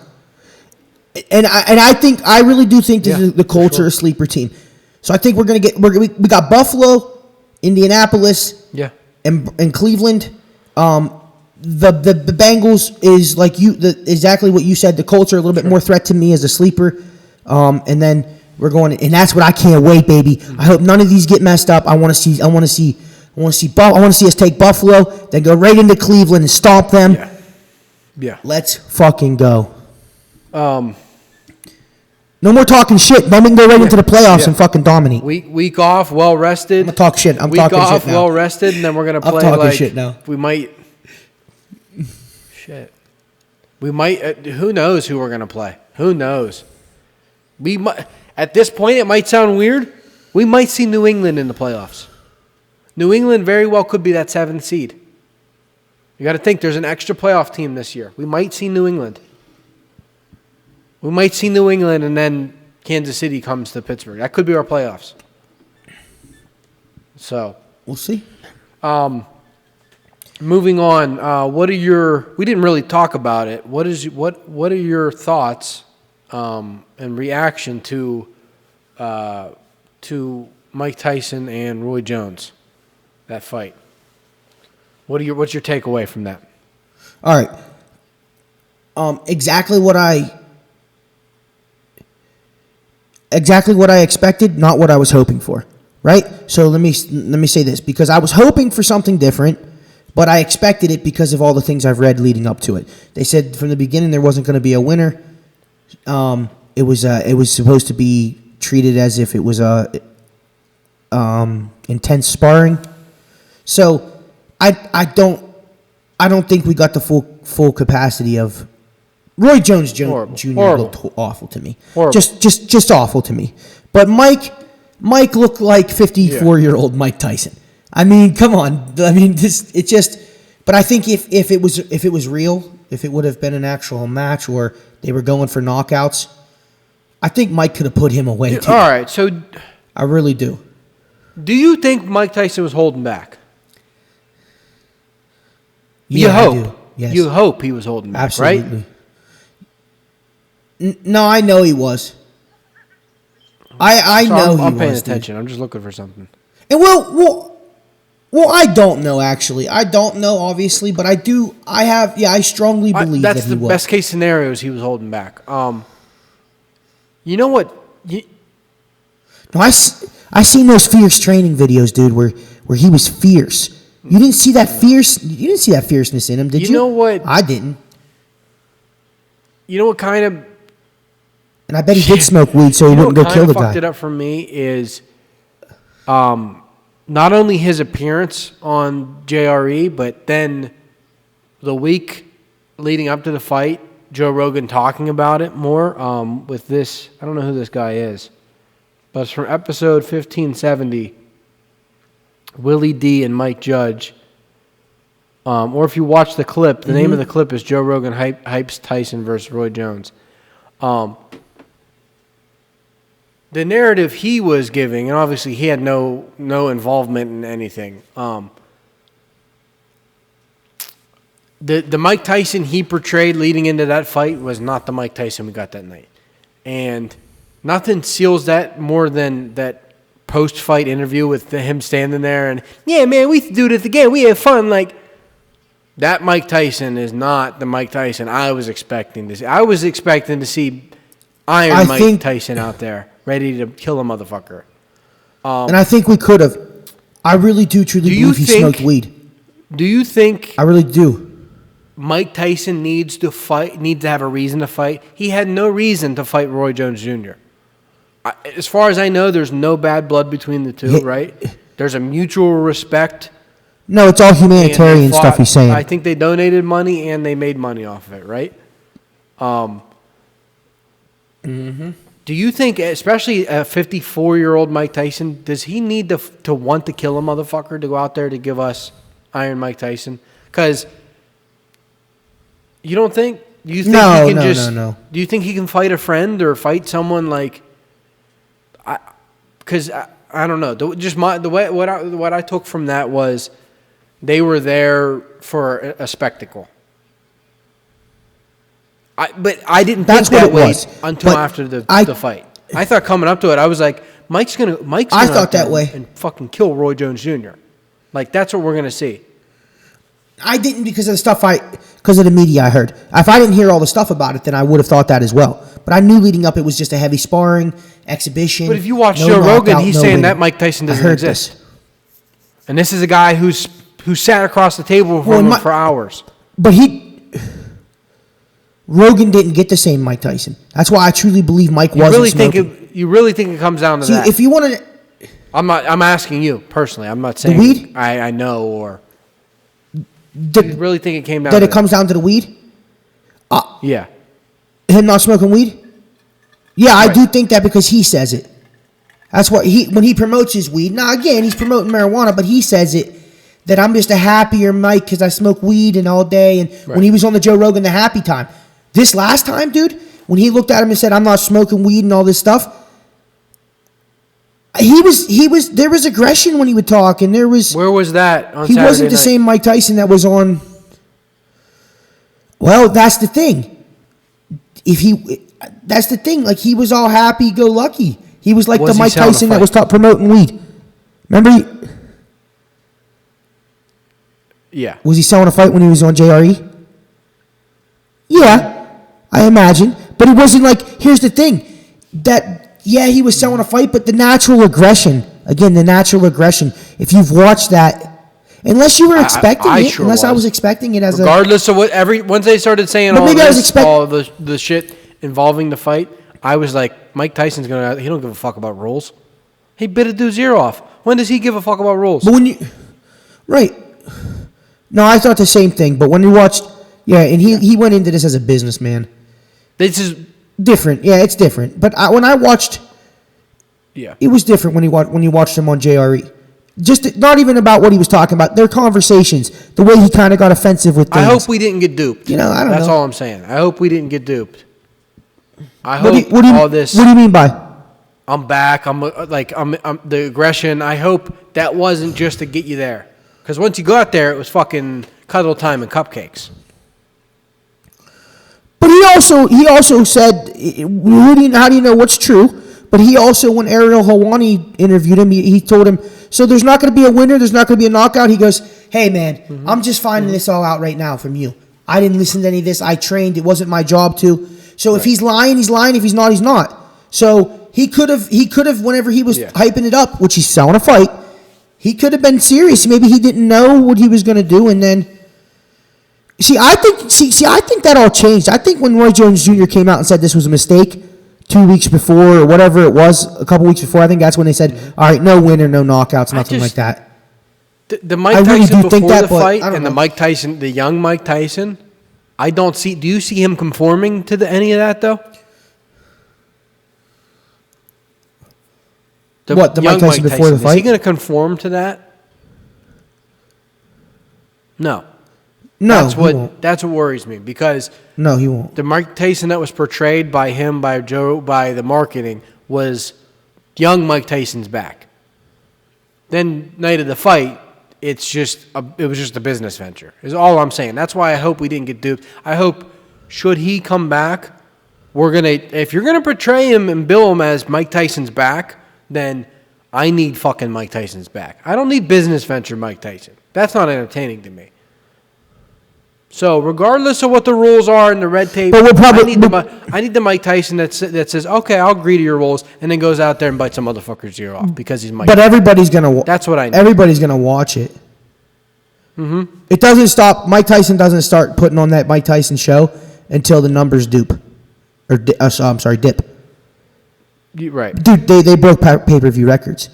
and I really do think the Colts are a sleeper team. So I think we're gonna get. We got Buffalo, Indianapolis, and Cleveland. The Bengals is like exactly what you said. The Colts are a little bit more threat to me as a sleeper, and then we're going, and that's what I can't wait, baby. I hope none of these get messed up. I want to see us take Buffalo, then go right into Cleveland and stomp them. Yeah. Let's fucking go. No more talking shit. Then we can go right into the playoffs and fucking dominate. Week off, well rested. I'm gonna talk shit. I'm talking shit now. Week off, well rested, and then we're gonna play I'm talking shit now. We might. Shit. We might. Who knows who we're gonna play? Who knows? We might. At this point, it might sound weird. We might see New England in the playoffs. New England very well could be that 7th seed. You got to think there's an extra playoff team this year. We might see New England. We might see New England, and then Kansas City comes to Pittsburgh. That could be our playoffs. So we'll see. Moving on, we didn't really talk about it. What are your thoughts and reaction to Mike Tyson and Roy Jones, that fight? What's your takeaway from that? All right. Exactly what I expected, not what I was hoping for. Right? So let me say this, because I was hoping for something different. But I expected it because of all the things I've read leading up to it. They said from the beginning there wasn't going to be a winner. It was supposed to be treated as if it was intense sparring. So I don't think we got the full capacity of Roy Jones Jr. Looked awful to me. Horrible. Just awful to me. But Mike looked like 54-year-old Mike Tyson. I mean, come on. I mean, it's just. But I think if it was real, if it would have been an actual match or they were going for knockouts, I think Mike could have put him away too. All right, so I really do. Do you think Mike Tyson was holding back? Yeah, you hope. I do. Yes. You hope he was holding back, absolutely. Right? No, I know he was. I know he was. I'm paying attention. I'm just looking for something. And well, I don't know, actually. I don't know, obviously, but I do. I strongly believe that he was. That's the best case scenario is he was holding back. You know what? No, I seen those fierce training videos, dude, where he was fierce. You didn't see that fierceness in him, did you? You know what? I didn't. You know what kind of... And I bet he did smoke weed so he wouldn't go kill the guy. What fucked it up for me is... not only his appearance on JRE, but then the week leading up to the fight, Joe Rogan talking about it more with this. I don't know who this guy is, but it's from episode 1570. Willie D and Mike Judge. Or if you watch the clip, the name of the clip is Joe Rogan hypes Tyson versus Roy Jones. The narrative he was giving, and obviously he had no involvement in anything. The Mike Tyson he portrayed leading into that fight was not the Mike Tyson we got that night. And nothing seals that more than that post-fight interview with him standing there and, yeah, man, we do this again. We have fun. Like, that Mike Tyson is not the Mike Tyson I was expecting to see. I was expecting to see Mike Tyson out there ready to kill a motherfucker. And I think we could have. I really do truly believe he smoked weed. Do you think... I really do. Mike Tyson needs to have a reason to fight. He had no reason to fight Roy Jones Jr. As far as I know, there's no bad blood between the two, right? There's a mutual respect. No, it's all humanitarian stuff he's saying. I think they donated money and they made money off of it, right? Do you think, especially a 54-year-old Mike Tyson, does he need to want to kill a motherfucker to go out there to give us Iron Mike Tyson? Because... You don't think? Do you think he can No. Do you think he can fight a friend or fight someone like? Because I don't know. What I took from that was they were there for a spectacle. But I didn't think that way until after the fight. I thought coming up to it, I was like, Mike's gonna I thought that way and fucking kill Roy Jones Jr. Like that's what we're gonna see. I didn't because of the media I heard. If I didn't hear all the stuff about it, then I would have thought that as well. But I knew leading up it was just a heavy sparring exhibition. But if you watch Joe Rogan, he's saying that Mike Tyson doesn't exist. And this is a guy who sat across the table from him for hours. But Rogan didn't get the same Mike Tyson. That's why I truly believe Mike wasn't smoking. You really think it comes down to that? If you want to... I'm asking you personally. I'm not saying... The weed? I know or... Do you really think it came down that to it comes down to the weed? Yeah. Him not smoking weed? Yeah, right. I do think that because he says it. That's what when he promotes his weed. Now, again, he's promoting marijuana, but he says it that I'm just a happier Mike because I smoke weed and all day. And when he was on the Joe Rogan, the happy time. This last time, dude, when he looked at him and said, I'm not smoking weed and all this stuff, there was aggression when he would talk, and there was... Where was that on He Saturday wasn't the night? same Mike Tyson that was on... Well, that's the thing. That's the thing. Like, he was all happy-go-lucky. He was like the Mike Tyson that was promoting weed. Remember Yeah. Was he selling a fight when he was on JRE? Yeah, I imagine. But it wasn't like... Here's the thing. Yeah, he was selling a fight, but the natural aggression, if you've watched that, unless you were expecting I was expecting it as regardless of once they started saying all the shit involving the fight, I was like, Mike Tyson's he don't give a fuck about rules. He bit a dude's ear off. When does he give a fuck about rules? But right. No, I thought the same thing, but when you watched, and he went into this as a businessman. This is different. Yeah, it's different. But when I watched, it was different when you watched him on JRE. Just not even about what he was talking about. Their conversations, the way he kind of got offensive with things. I hope we didn't get duped. I don't know. That's all I'm saying. I hope we didn't get duped. I hope all this. What do you mean by? I'm back. I'm the aggression. I hope that wasn't just to get you there. Because once you got there, it was fucking cuddle time and cupcakes. But he also said, how do you know what's true? But he also, when Ariel Helwani interviewed him, he told him, so there's not going to be a winner, there's not going to be a knockout. He goes, hey man, I'm just finding this all out right now from you. I didn't listen to any of this. I trained. It wasn't my job to. So if he's lying, he's lying. If he's not, he's not. So he could have, whenever he was hyping it up, which he's selling a fight, he could have been serious. Maybe he didn't know what he was going to do, and then I think that all changed. I think when Roy Jones Jr. came out and said this was a mistake 2 weeks before or whatever it was, a couple weeks before, I think that's when they said, all right, no winner, no knockouts, nothing like that. The Mike Tyson before the fight and the Mike Tyson, the young Mike Tyson, I don't see. Do you see him conforming to any of that though? The Mike Tyson before the fight? Is he going to conform to that? No. No, That's what worries me because no, he won't. the Mike Tyson that was portrayed by him, by Joe, by the marketing was young Mike Tyson's back. Then night of the fight, it was just a business venture. Is all I'm saying. That's why I hope we didn't get duped. I hope should he come back, if you're gonna portray him and bill him as Mike Tyson's back, then I need fucking Mike Tyson's back. I don't need business venture Mike Tyson. That's not entertaining to me. So regardless of what the rules are and the red tape, but I need the Mike Tyson that says, okay, I'll agree to your rules, and then goes out there and bites some motherfucker's ear off because he's Mike. But everybody's gonna. That's what I need. Everybody's gonna watch it. Mm-hmm. It doesn't stop. Mike Tyson doesn't start putting on that Mike Tyson show until the numbers dip. Right, dude. They broke pay-per-view records.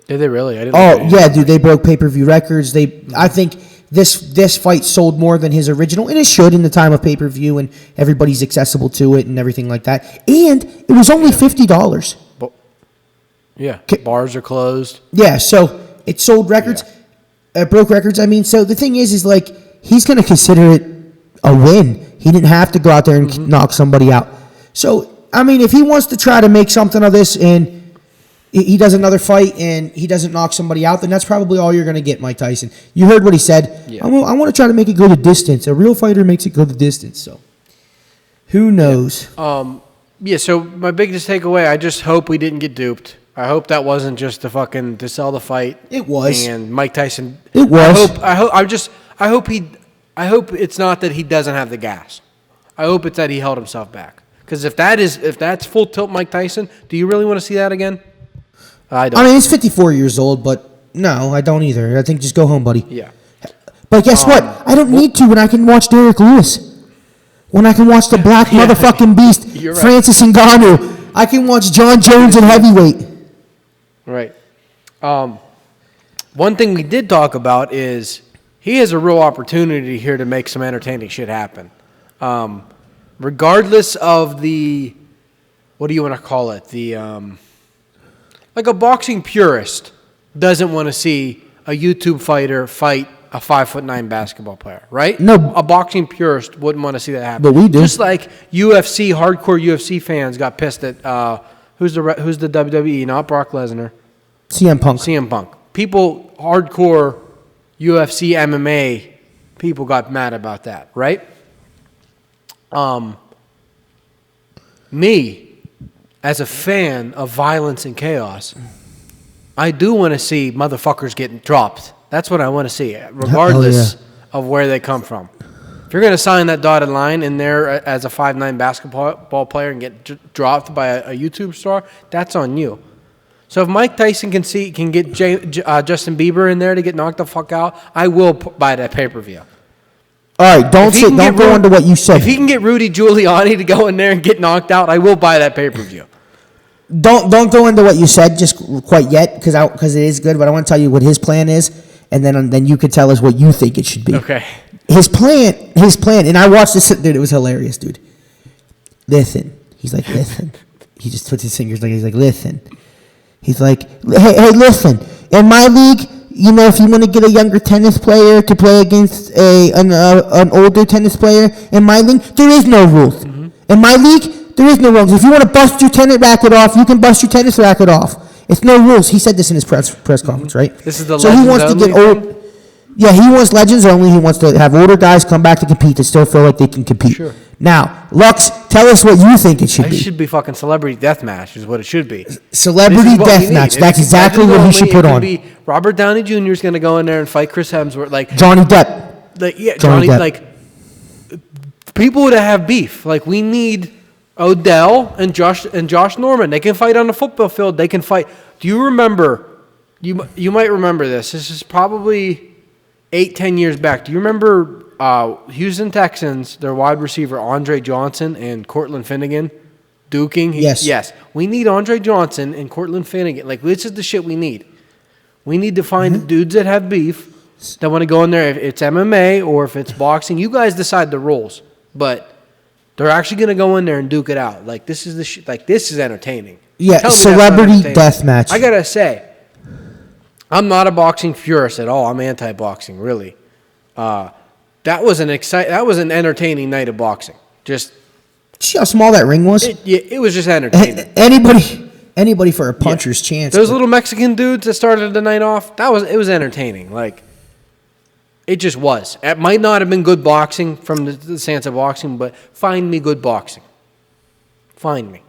Did they really? I didn't. Yeah, dude. They broke pay-per-view records. I think. This fight sold more than his original, and it should in the time of pay-per-view, and everybody's accessible to it and everything like that. And it was only $50. Yeah, bars are closed. Yeah, so it sold records, broke records. I mean, so the thing is like he's going to consider it a win. He didn't have to go out there and knock somebody out. So I mean, if he wants to try to make something of this and he does another fight and he doesn't knock somebody out, then that's probably all you're going to get, Mike Tyson. You heard what he said. Yeah. I want to try to make it go the distance. A real fighter makes it go the distance. So who knows? Yeah. So my biggest takeaway, I just hope we didn't get duped. I hope that wasn't just to sell the fight. It was. And Mike Tyson. It was. I hope it's not that he doesn't have the gas. I hope it's that he held himself back. Because if that's full tilt Mike Tyson, do you really want to see that again? I don't. I mean, he's 54 years old, but no, I don't either. I think just go home, buddy. Yeah. But guess what? I don't need to when I can watch Derek Lewis. When I can watch the black motherfucking beast, right. Francis Ngannou. I can watch John Jones in heavyweight. Right. One thing we did talk about is he has a real opportunity here to make some entertaining shit happen. Regardless of what do you want to call it? Like a boxing purist doesn't want to see a YouTube fighter fight a 5'9" basketball player, right? No. A boxing purist wouldn't want to see that happen. But we do. Just like hardcore UFC fans got pissed at who's the WWE, not Brock Lesnar. CM Punk. People, hardcore UFC MMA people got mad about that, right? Me, as a fan of violence and chaos, I do want to see motherfuckers getting dropped. That's what I want to see, regardless of where they come from. If you're going to sign that dotted line in there as a 5'9" basketball player and get dropped by a YouTube star, that's on you. So if Mike Tyson can get Justin Bieber in there to get knocked the fuck out, I will buy that pay-per-view. All right, don't go into what you said. If he can get Rudy Giuliani to go in there and get knocked out, I will buy that pay-per-view. Don't go into what you said just quite yet because it is good, but I want to tell you what his plan is, and then you could tell us what you think it should be. Okay. His plan, and I watched this, dude. It was hilarious, dude. Listen, he's like, listen. He just puts his fingers he's like, listen. He's like, hey, listen. In my league, if you want to get a younger tennis player to play against an older tennis player, in my league, there is no rules. Mm-hmm. In my league, there is no rules. If you want to bust your tennis racket off, you can bust your tennis racket off. It's no rules. He said this in his press conference, right? This is the so he wants to get old. Yeah, he wants legends only. He wants to have older guys come back to compete to still feel like they can compete. Sure. Now, Lux, tell us what you think it should be. It should be fucking celebrity deathmatch is what it should be. Celebrity deathmatch. That's exactly what he should put on. Robert Downey Jr. is going to go in there and fight Chris Hemsworth. Like Johnny Depp. Johnny Depp. Like people would have beef. Like we need Odell and Josh Norman. They can fight on the football field. They can fight. Do you remember? You might remember this. This is probably 8-10 years back. Do you remember Houston Texans, their wide receiver Andre Johnson and Cortland Finnegan duking? Yes. We need Andre Johnson and Cortland Finnegan. Like this is the shit we need. We need to find dudes that have beef that want to go in there. If it's MMA or if it's boxing, you guys decide the rules. But they're actually going to go in there and duke it out. Like, this is this is entertaining. Yeah, Tell me that's celebrity not entertaining. death match. I got to say, I'm not a boxing purist at all. I'm anti-boxing, really. That was an entertaining night of boxing. Just See how small that ring was? it was just entertaining. Anybody for a puncher's chance. Those little Mexican dudes that started the night off, it was entertaining. Like, it just was. It might not have been good boxing from the sense of boxing, but find me good boxing. Find me.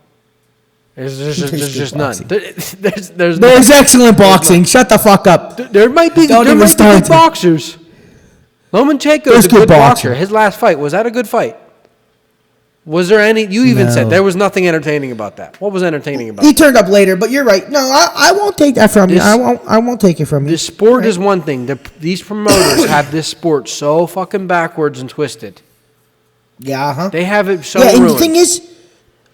There's just none. There's excellent boxing. Shut the fuck up. There might be good boxers. Lomachenko is a good boxer. His last fight, was that a good fight? Was there any? You even said there was nothing entertaining about that. What was entertaining about it? He turned up later, but you're right. No, I won't take that from you. I won't take it from you. This sport is one thing. These promoters have this sport so fucking backwards and twisted. Yeah, huh? They have it so and ruined. the thing is,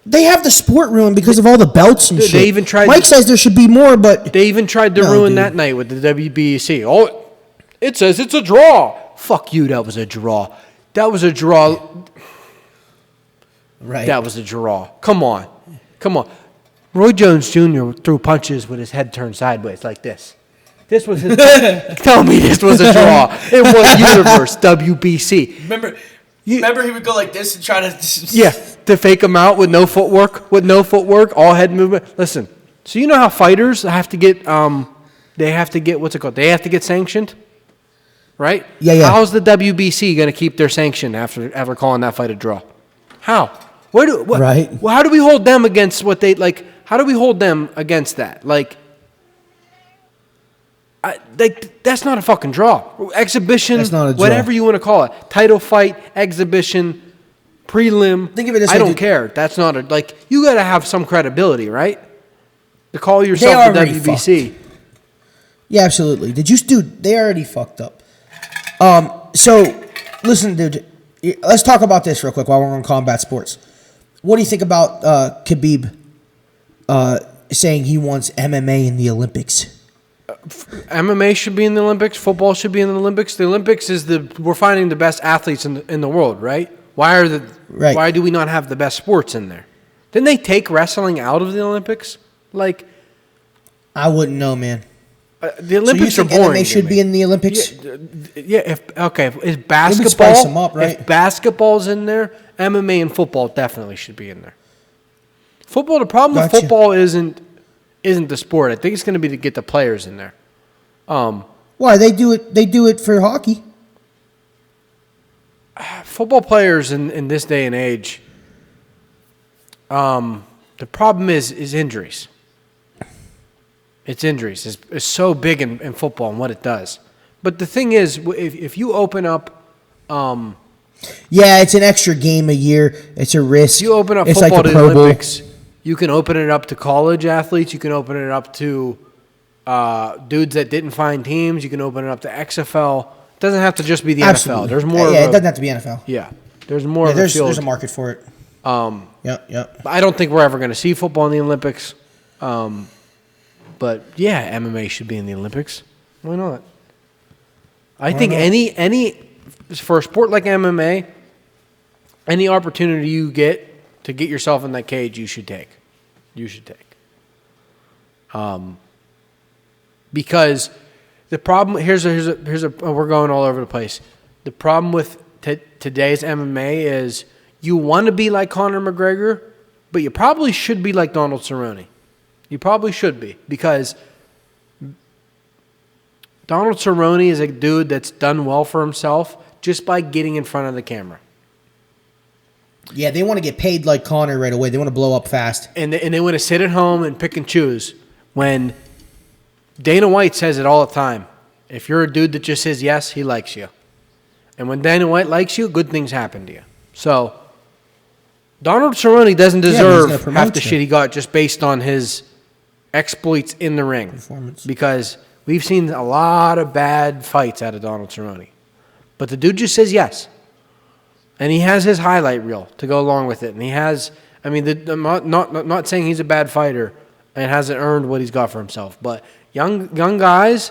they have the sport ruined because of all the belts and shit. They even tried. Mike says there should be more, but they even tried to ruin that night with the WBC. Oh, it says it's a draw. Fuck you. That was a draw. That was a draw. Right. That was a draw. Come on. Roy Jones Jr. threw punches with his head turned sideways like this. This was his. Tell me this was a draw. It was Universe WBC. Remember he would go like this and try to... To fake him out with no footwork, all head movement. Listen, so you know how fighters have to get, what's it called? They have to get sanctioned, right? Yeah. How's the WBC going to keep their sanction after calling that fight a draw? How? Right. Well, how do we hold them against what they like? How do we hold them against that? Like, that's not a fucking draw. Exhibition, That's not a draw. whatever you want to call it. Title fight, exhibition, prelim. Think of it this I way, don't dude. care. That's not you got to have some credibility, right? To call yourself the WBC. Yeah, absolutely. They already fucked up. So, listen, dude. Let's talk about this real quick while we're on combat sports. What do you think about Khabib saying he wants MMA in the Olympics? MMA should be in the Olympics. Football should be in the Olympics. The Olympics we're finding the best athletes in the world, right? Why do we not have the best sports in there? Didn't they take wrestling out of the Olympics? Like, I wouldn't know, man. The Olympics so you think are boring. MMA should be in the Olympics? Yeah. Is basketball? It would spice them up, right? If basketball's in there, MMA and football definitely should be in there. Football. The problem with football isn't the sport. I think it's going to be to get the players in there. Why they do it? They do it for hockey. Football players in this day and age. The problem is injuries. It's injuries. It's so big in football and what it does. But the thing is, if you open up... yeah, it's an extra game a year. It's a risk. If you open up football to the Olympics, you can open it up to college athletes. You can open it up to dudes that didn't find teams. You can open it up to XFL. It doesn't have to just be the NFL. There's more. Yeah, it doesn't have to be NFL. Yeah, there's more of a there's field. There's a market for it. Yep. I don't think we're ever going to see football in the Olympics. But yeah, MMA should be in the Olympics. Why not? I think any for a sport like MMA, any opportunity you get to get yourself in that cage, you should take. Because the problem here's a we're going all over the place. The problem with today's MMA is you want to be like Conor McGregor, but you probably should be like Donald Cerrone. You probably should be, because Donald Cerrone is a dude that's done well for himself just by getting in front of the camera. Yeah, they want to get paid like Conor right away. They want to blow up fast. And they want to sit at home and pick and choose. When Dana White says it all the time, if you're a dude that just says yes, he likes you. And when Dana White likes you, good things happen to you. So Donald Cerrone doesn't deserve half the shit he got just based on his exploits in the ring. Performance. Because we've seen a lot of bad fights out of Donald Cerrone. But the dude just says yes. And he has his highlight reel to go along with it. And he has, I'm not saying he's a bad fighter and hasn't earned what he's got for himself. But young guys,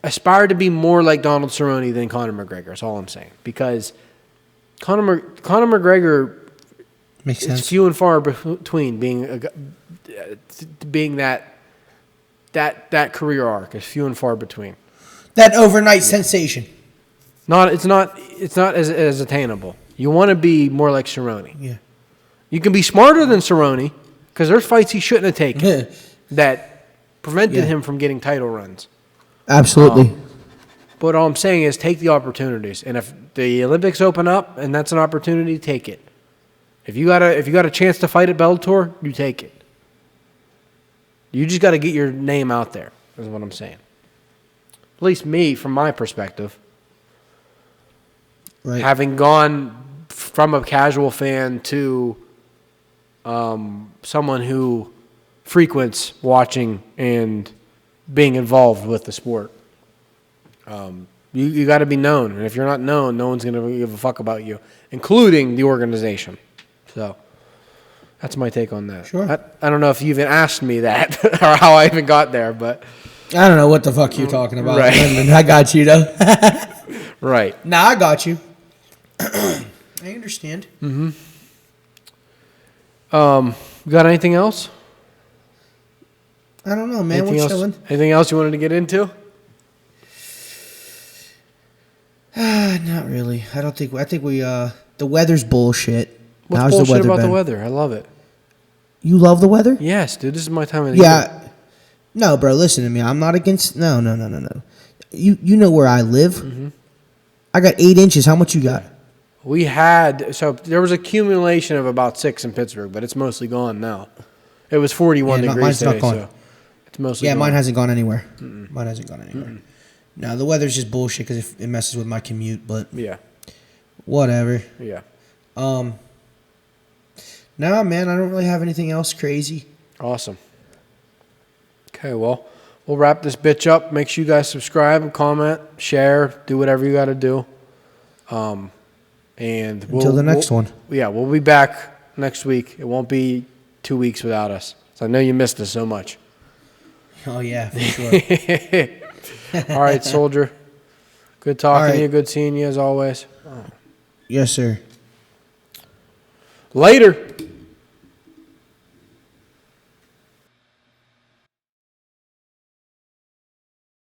aspire to be more like Donald Cerrone than Conor McGregor. That's all I'm saying. Because Conor McGregor Makes is sense. few and far between being that career arc is few and far between. That overnight sensation. It's not as attainable. You want to be more like Cerrone. Yeah. You can be smarter than Cerrone because there's fights he shouldn't have taken that prevented him from getting title runs. Absolutely. But all I'm saying is take the opportunities, and if the Olympics open up and that's an opportunity, take it. If you got a chance to fight at Bellator, you take it. You just got to get your name out there. Is what I'm saying. At least me, from my perspective, Right. having gone from a casual fan to someone who frequents watching and being involved with the sport. You got to be known, and if you're not known, no one's going to give a fuck about you, including the organization. So that's my take on that. Sure. I don't know if you even asked me that or how I even got there, but I don't know what the fuck you're talking about. Right. I got you, though. right. Nah, I got you. I understand. Got anything else? I don't know, man. Anything We're else? chilling. Anything else you wanted to get into? Not really. I think we the weather's bullshit. What's How's bullshit the weather about been? the weather? I love it. You love the weather? Yes, dude. This is my time of the year. Yeah. No, bro, listen to me. I'm not against No. You know where I live. Mm-hmm. I got 8 inches. How much you got? There was accumulation of about 6 in Pittsburgh, but it's mostly gone now. It was 41 degrees mine's today, not gone. so it's mostly Yeah, gone. mine hasn't gone anywhere. Mine hasn't gone anywhere. No, the weather's just bullshit because it messes with my commute, but Yeah, whatever. yeah. Nah, man, I don't really have anything else crazy. Awesome. Okay, well, we'll wrap this bitch up. Make sure you guys subscribe, comment, share, do whatever you got to do. And Until the next one. Yeah, we'll be back next week. It won't be 2 weeks without us. So I know you missed us so much. Oh, yeah, for sure. All right, soldier. Good talking All to you. right. Good seeing you as always. Yes, sir. Later.